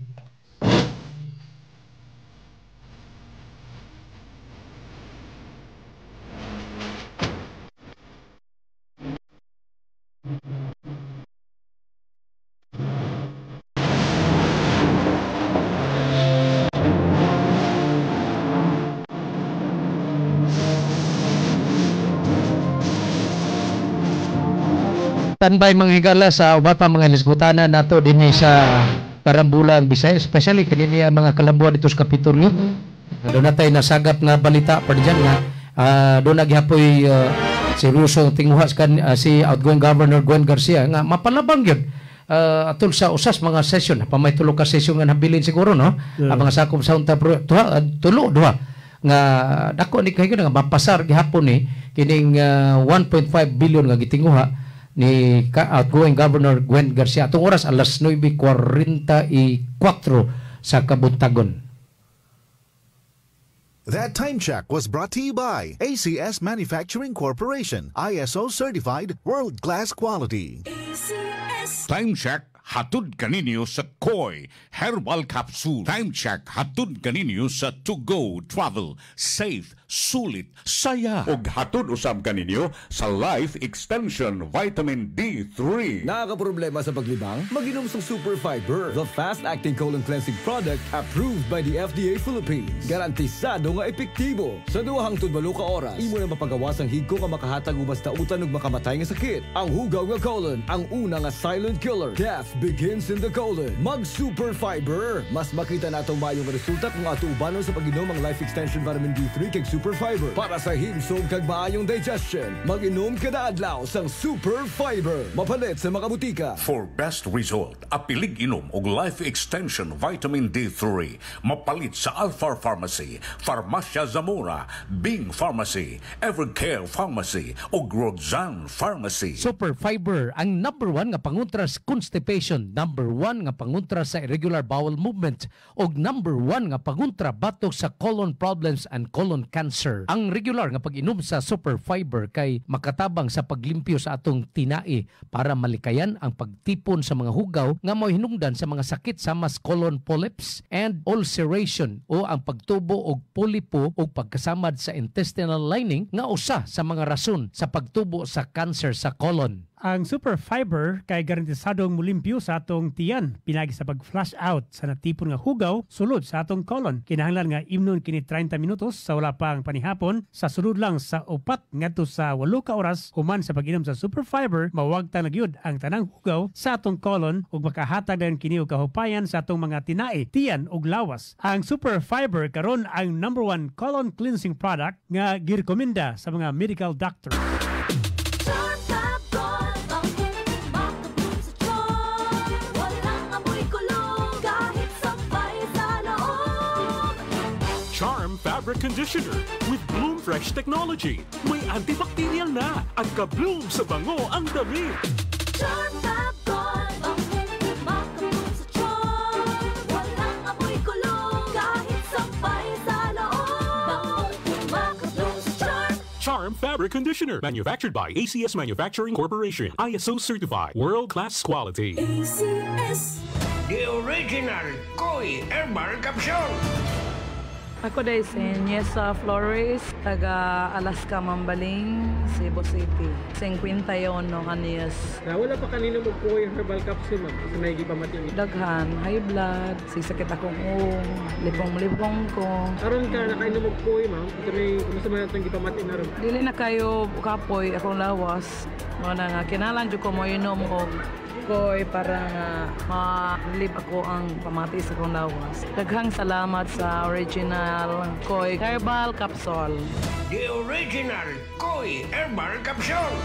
Tanbay mga higala sa ubat pa mga lisgutana nato dinhi sa Karambulan, Bisaya, especially kanina mga kalambuan dito sa Kapitolyo. Doon natay nasagap nga balita pa diyan nga doon naghapoy seryoso tinguha si outgoing Governor Gwen Garcia nga mapalabang yun atol sa usas mga session pamay tulo ka session nga nabilin siguro no ang mga sakop sa unta tulo duha nga dako ni kay nga mapasar gihapon ni kining 1.5 billion nga gitinguha ni outgoing Governor Gwen Garcia. Atong oras alas 9:44 sa kabuntagon. That time check was brought to you by ACS Manufacturing Corporation, ISO certified world-class quality. Time check hatod kaninyo sa Koi Herbal Capsule. Time check hatod kaninyo sa To Go Travel. Safe, sulit, saya. Og hatod usab kaninyo sa Life Extension Vitamin D3. Nakakaproblema sa paglibang? Mag-inom sa Super Fiber, the fast-acting colon cleansing product approved by the FDA Philippines. Garantisado nga epektibo. Sa duhang tudbalo ka oras, imo na mapagawas ang higko ka makahatag ubas ta utan ug makamatay nga sakit. Ang hugaw nga colon, ang una nga silent killer. Death begins in the colon. Mag Super Fiber. Mas makita natong mayong resulta kung ato ubanon sa pag-inom ang Life Extension Vitamin D3 kag Super Fiber. Para sa himsog kag maayong digestion, mag-inom kada adlaw sang Super Fiber. Mapalit sa mga butika. For best result, apilig inom og Life Extension Vitamin D3. Mapalit sa Alpha Pharmacy, Farmacia Zamora, Bing Pharmacy, Evercare Pharmacy ug Roxanne Pharmacy. Super Fiber ang number 1 nga pangontra sa constipation, number 1 nga pangontra sa irregular bowel movement ug number 1 nga pangontra batok sa colon problems and colon cancer. Ang regular nga pag-inom sa Super Fiber kay makatabang sa paglimpyo sa atong tinai para malikayan ang pagtipon sa mga hugaw nga mao hinungdan sa mga sakit sa mas colon polyps and ulceration o ang pagtubo og polipo o pagkasamad sa intestinal lining nga usa sa mga rason sa pagtubo sa cancer sa colon. Ang Super Fiber kay garantisadong mulimpyo sa atong tiyan pinagi sa pag-flush out sa natipon nga hugaw sulod sa atong colon. Kinahanglan nga imnon kini 30 minutos sa wala pang panihapon sa sulod lang sa 4 ngadto sa 8 ka oras human sa pag-inom sa Super Fiber mawagtang nagyud ang tanang hugaw sa atong colon ug makahatag din kini og kahupayan sa atong mga tinai, tiyan ug lawas. Ang Super Fiber karon ang number 1 colon cleansing product nga girekomenda sa mga medical doctor. Charm Fabric Conditioner with Bloom Fresh Technology. May antibacterial na at ka-bloom sa bango ang damit. Charm Fabric, makabloom sa charm. Walang amoy kulong kahit sabay sa loob. Makabloom sa charm. Charm Fabric Conditioner. Manufactured by ACS Manufacturing Corporation. ISO certified. World-class quality. ACS. The original Koi Herbal Capsule. Ako dahil si Niesa Flores, taga Alaska, Mambaling, Cebu City. 51 anyos. Wala pa kanina magkuha yung herbal capsule, ma'am. Kasi may gipamatindi. Daghan, high blood, sisakit akong libong ko. Karon ka na kayo magkuha, ma'am. Ito may masama natin gipamatindi na rin. Dili na kayo kapoy, akong lawas. Mga nga, kinalan dyan ko mo inom ko. Koy para nga ma-relieve ako ang pamati sa kong lawas. Daghang salamat sa original Koy Herbal Capsule. The original Koi Herbal Capsule.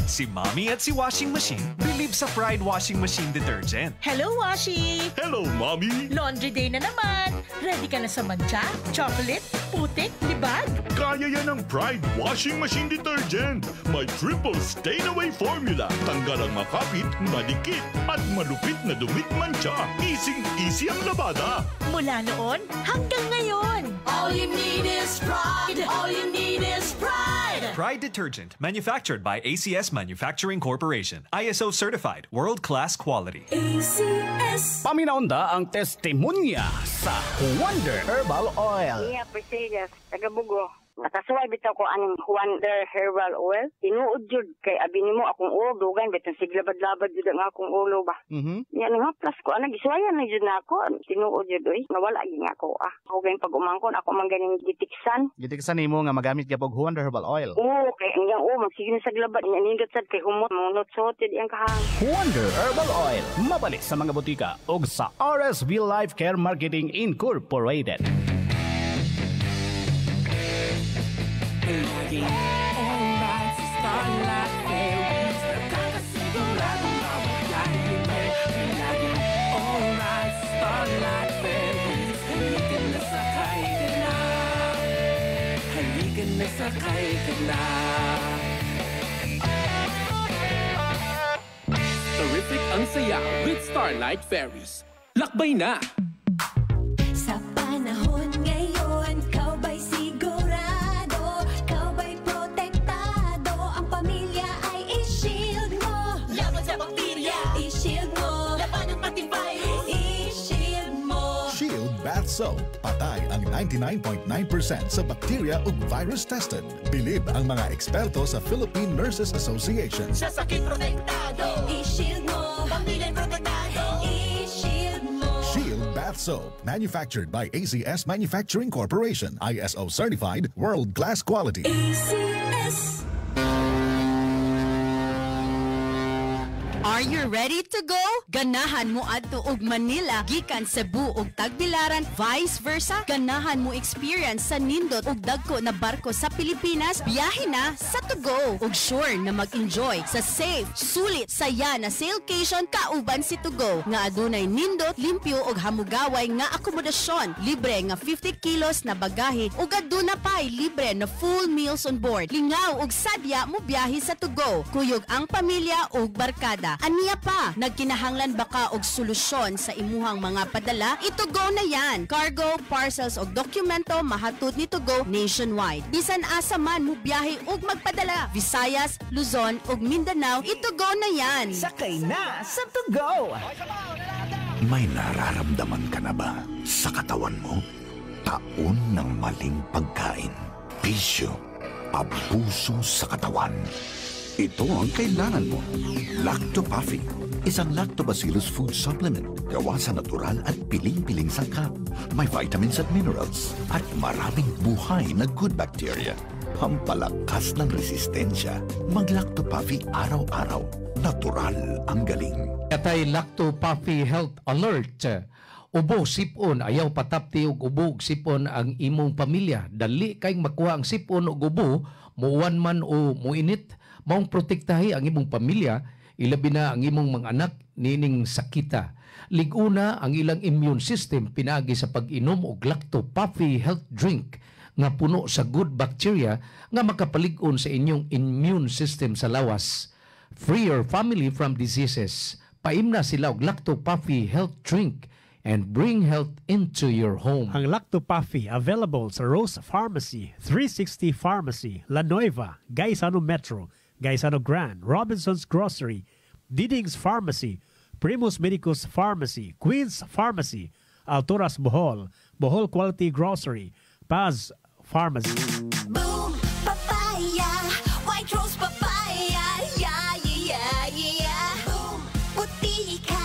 Si Mommy at si Washing Machine believe sa Pride Washing Machine Detergent. Hello, Washi! Hello, Mommy! Laundry day na naman! Ready ka na sa mancha, chocolate, putik, libag? Kaya yan ang Pride Washing Machine Detergent. May triple stain-away formula. Tanggal ang makapit, madikit, at malupit na dumit mancha. Easy ang labada. Mula noon hanggang ngayon. All you need is pride. All you need is pride. Pride Detergent, manufactured by ACS Manufacturing Corporation. ISO certified, world-class quality. ACS. Paminaunda ang testimonya sa Wonder Herbal Oil. Iya, Priscilla, taga Bugo. Nakasuway bitaw ko aning Wonder Herbal Oil. Tinuod jud kay abi nimo akong ulo dugan bitan siglabad-labad jud ang akong ulo ba. Yan nga plus ko ana gisuwayan na jud nako. Tinuod jud oy. Nawala gyud nga ako Ako gayng pag-umangkon ako man ganing gitiksan. Gitiksan nimo nga magamit gyapon Wonder Herbal Oil. Oo, kay ang magsige sa glabad nindot sad kay humot munot soted iyang kahang. Wonder Herbal Oil. Mabalik sa mga butika ug sa RSV Life Care Marketing Incorporated. Laging alright sa Starlight Ferries. Nakakasigurado mawagayin laging alright sa Starlight Ferries. Halika na sakay ka na. Halika na sakay ka na. Terrific ang saya with Starlight Ferries. Lakbay na! Sa panahon ngayon, kau ba'y sigurado? Kau ba'y protektado? Ang pamilya ay i-shield mo. Laban sa bakterya, i-shield mo. Laban ang pati virus, i-shield mo. Shield Bath Soap. Patay ang 99.9% sa bacteria ug virus tested. Bilib ang mga eksperto sa Philippine Nurses Association. Sa sakit protektado, i-shield mo. Pamilya protektado, i-shield mo. Shield Bath Soap. Manufactured by ACS Manufacturing Corporation. ISO certified, world-class quality. ACS. Are you ready to go? Ganahan mo adto og Manila gikan Cebu ug Tagbilaran, vice versa. Ganahan mo experience sa nindot ug dagko na barko sa Pilipinas. Biyahe na sa to go ug sure na mag-enjoy sa safe, sulit, saya na sailcation kauban si to go nga adunay nindot, limpyo ug hamugaway nga akomodasyon, libre nga 50 kilos na bagahe ug aduna pay libre na full meals on board. Lingaw ug sadya mo biyahe sa to go. Kuyog ang pamilya ug barkada. Aniya pa, nagkinahanglan baka og solusyon sa imuhang mga padala? Itugo na yan. Cargo, parcels og dokumento mahatod ni Tugo nationwide. Bisan asa man mo biyahe ug magpadala. Visayas, Luzon ug Mindanao, itugo na yan. Sakay na sa Tugo! May nararamdaman ka na ba sa katawan mo? Taon ng maling pagkain, bisyo, abuso sa katawan. Ito ang kailangan mo. Lactopaffy, isang lactobacillus food supplement gawa sa natural at piling-piling sangkap. May vitamins at minerals at maraming buhay na good bacteria. Pampalakas ng resistensya. Mag-Lactopaffy araw-araw. Natural ang galing. Katay Lactopaffy Health Alert. Ubo, sipon, ayaw patapti og ubo ug sipon ang imong pamilya. Dali kayong makuha ang sipon ug ubo, muwan man o muinit. Maong protektahi ang imong pamilya, ilabi na ang imong mga anak nining sakita. Liguna ang ilang immune system pinaagi sa pag-inom og Lactopaffy Health Drink nga puno sa good bacteria nga makapalig-on sa inyong immune system sa lawas. Free your family from diseases. Paimna sila og Lactopaffy Health Drink and bring health into your home. Ang Lactopaffy available sa Rose Pharmacy, 360 Pharmacy, La Nueva, Gaisano Metro, Gaisano Grand, Robinson's Grocery, Diding's Pharmacy, Primus Medicus Pharmacy, Queen's Pharmacy, Alturas Bohol, Bohol Quality Grocery, Paz Pharmacy. Boom, papaya, white rose papaya, yeah, yeah, yeah. Boom, puti ka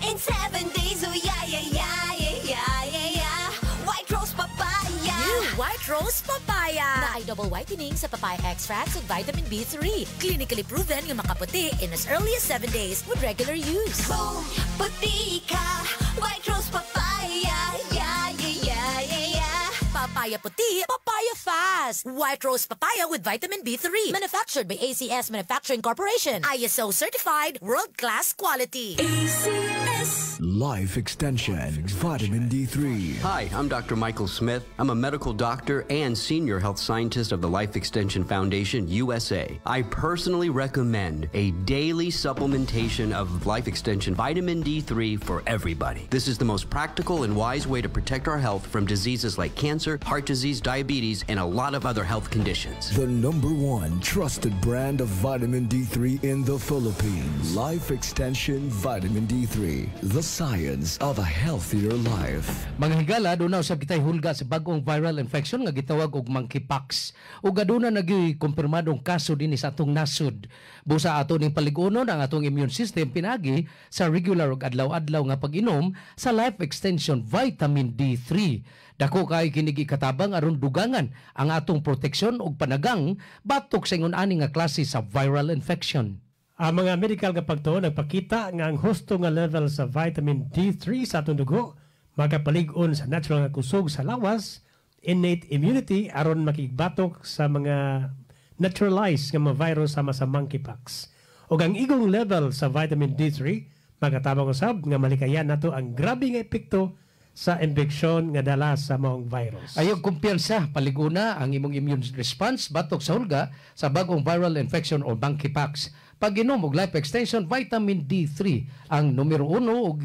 in 7 days, oh yeah, yeah, yeah, yeah, yeah, yeah. White rose papaya. New White Rose Papaya. Na ay double whitening sa papaya extracts ug vitamin B3. Clinically proven nga makaputi in as early as 7 days with regular use. Boom, puti ka, white rose papaya, yeah, yeah, yeah, yeah, yeah. Papaya puti, papaya fast. White Rose Papaya with vitamin B3. Manufactured by ACS Manufacturing Corporation. ISO certified, world-class quality. ACS Life Extension Vitamin D3. Hi, I'm Dr. Michael Smith. I'm a medical doctor and senior health scientist of the Life Extension Foundation, USA. I personally recommend a daily supplementation of Life Extension Vitamin D3 for everybody. This is the most practical and wise way to protect our health from diseases like cancer, heart disease, diabetes, and a lot of other health conditions. The #1 trusted brand of vitamin D3 in the Philippines. Life Extension Vitamin D3. The science of a healthier life. Mga higala, doon sa kitay hulga sa bagong viral infection nga gitawag og monkeypox. Ug aduna nagikumpirmadong kaso din sa atong nasud. Busa ato ning paligunon ang atong immune system pinagi sa regular ug adlaw-adlaw nga pag-inom sa Life Extension Vitamin D3. Dako kay kinigi katabang aron dugangan ang atong proteksyon ug panagang batok sa ingon ani nga klase sa viral infection. Ang mga medical nga pagtuon nagpakita nga ang husto nga level sa vitamin D3 sa atong dugo makapalig-on sa natural nga kusog sa lawas, innate immunity aron makigbatok sa mga naturalized nga mga virus sama sa monkeypox. Ug ang igong level sa vitamin D3 magatabang usab nga malikayan nato ang grabe nga epekto sa infeksyon nga dala sa maong virus. Ayog kumpiyansa, paliguna ang imong immune response batok sa hulga sa bagong viral infection o monkeypox. Pag-inom og Life Extension Vitamin D3 ang numero 1 og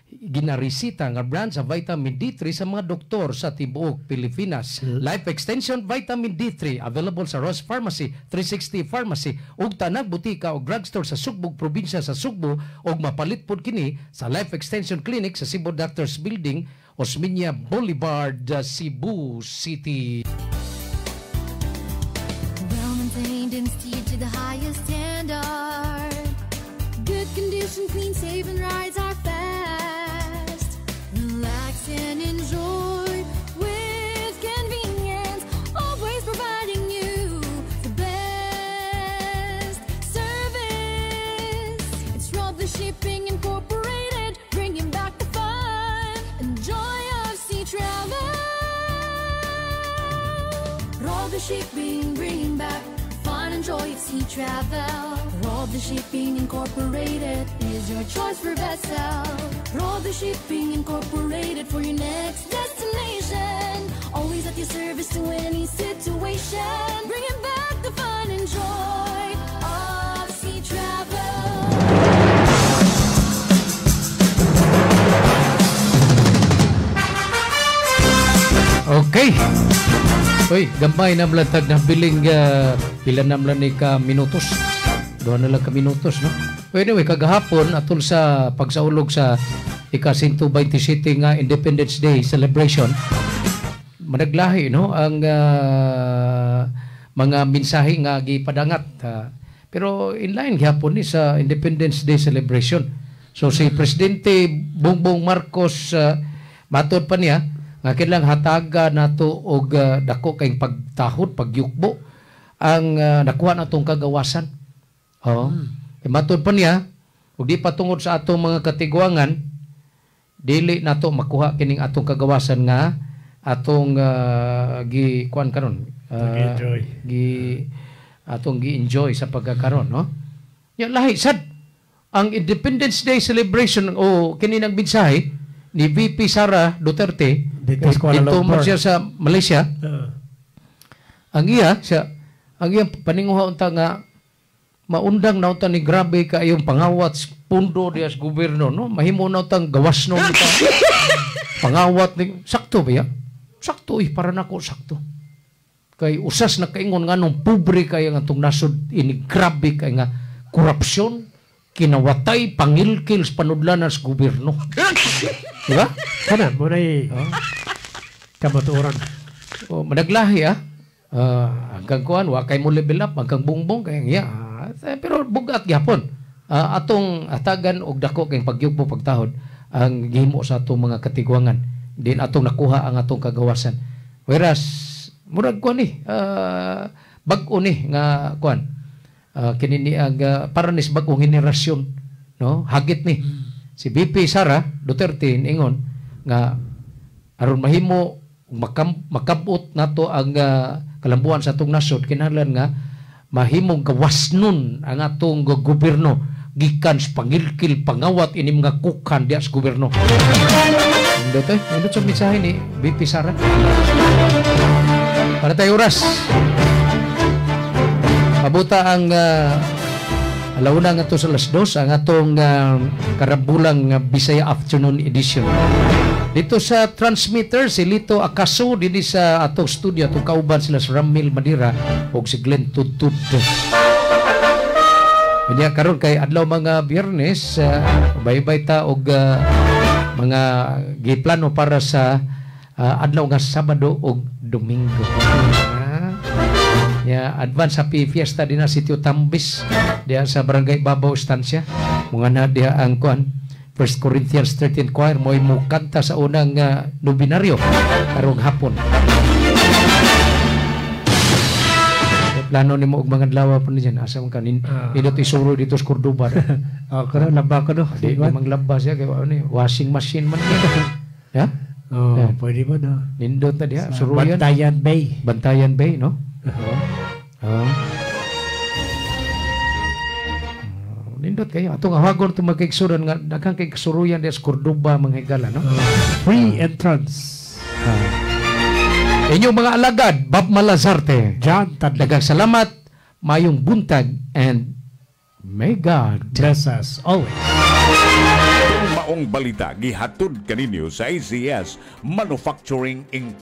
ginarisita nga brand sa vitamin D3 sa mga doktor sa tibuok Pilipinas. Life Extension Vitamin D3 available sa Ross Pharmacy, 360 Pharmacy ug tanang butika o drugstore sa Sugbog probinsya sa Sugbo ug mapalit pod kini sa Life Extension Clinic sa Cebu Doctors Building, Osmeña Boulevard, Cebu City. Well-maintained and steered to the highest standard. Good condition, clean, safe, and rides are fast. Relax and enjoy with convenience, always providing you the best service. It's Rob the the Shipping, bringing back fun and joy of sea travel. Roll the Shipping Incorporated is your choice for vessel. Roll the Shipping Incorporated for your next destination. Always at your service to any situation. Bringing back the fun and joy of sea travel. Okay. Uy, gamay na mlatag na biling pila na mlan ka minutos. Doon na lang ka minutos, no? Anyway, kagahapon atol sa pagsaulog sa ika-127 nga Independence Day celebration, managlahi, no, ang mga mensahe nga gipadangat. Pero in line gihapon ni sa Independence Day celebration. So si Presidente Bongbong Marcos matod pa niya nga kinlang hataga nato og dako kay pagtahod, pagyukbo ang nakuha natong kagawasan. Matod pa niya, ug di patungod sa atong mga katiguangan, dili nato makuha kining atong kagawasan nga atong gi kuan karon. Atong gi-enjoy sa pagkakaron, no? Ya lahi sad ang Independence Day celebration o kini nang mensahe ni VP Sara Duterte dito siya sa Malaysia. Ang iya paninguha unta nga maundang na unta ni grabe kaayong pangawat pundo diya sa gobyerno, no? Mahimo na untang gawas no pangawat ni sakto ba ya? Sakto para nako sakto. Kay usas na kaingon nga nung pobre kay ang atong nasod ini grabe kay nga korupsyon, kinawatay, pangilkil sa panudlanan sa gobyerno. Diba? Kanan, muna kamaturan. Managlahi hanggang kuhan, wakay mo level up, hanggang bungbong, kaya nga. Pero bugat gyapon. Atong atagan og dako kay pagyugbo pagtahod ang gihimo sa atong mga katigwangan. Din atong nakuha ang atong kagawasan. Whereas, murag kuhan ni, bag-o ni nga kuhan. Kinini ang para ni sa bagong henerasyon, no? Hagit ni. Si VP Sara Duterte ingon nga aron mahimo makabot nato ang kalambuan sa atong nasod, kinahanglan nga mahimong gawasnon ang atong gobyerno gikan sa pangilkil pangawat ini mga kukan diya sa gobyerno. Indot sa mensahe ni VP Sara. Para tayo oras. Mabuta ang alauna nga to sa alas 2 ang atong karambulang Bisaya Afternoon Edition. Dito sa transmitter si Lito Acaso, dito sa atong studio atong kauban sila sa Ramil Madira o si Glenn Tudtud. Kanya karon kay adlaw mga Biyernes, baybay ta og mga giplano para sa adlaw nga Sabado og Domingo. Advance happy fiesta din na sitio Tambis diya sa Barangay Babaw Estancia. Mga na diya ang kuan 1 Corinthians 13 choir mo'y mukanta sa unang nobinaryo karong hapon. Plano ni mo og mga adlaw po ni dyan. Asa man kanin nindot isuro dito sa Cordoba. Karon laba ko do. Di mang laba siya kay washing machine man niya. Pwede ba do? Nindot na diya suruyan. Bantayan Bay, no? Nindot kayo atong awagon to magkaigsuran nga daghang kay kasuruyan des Cordoba mga higala, no? Free entrance. Inyong mga alagad, Bob Malazarte, John Tadlag. Daghang salamat, mayong buntag, and may God bless us always. Maong balita gihatod kaninyo sa ACS Manufacturing Inc.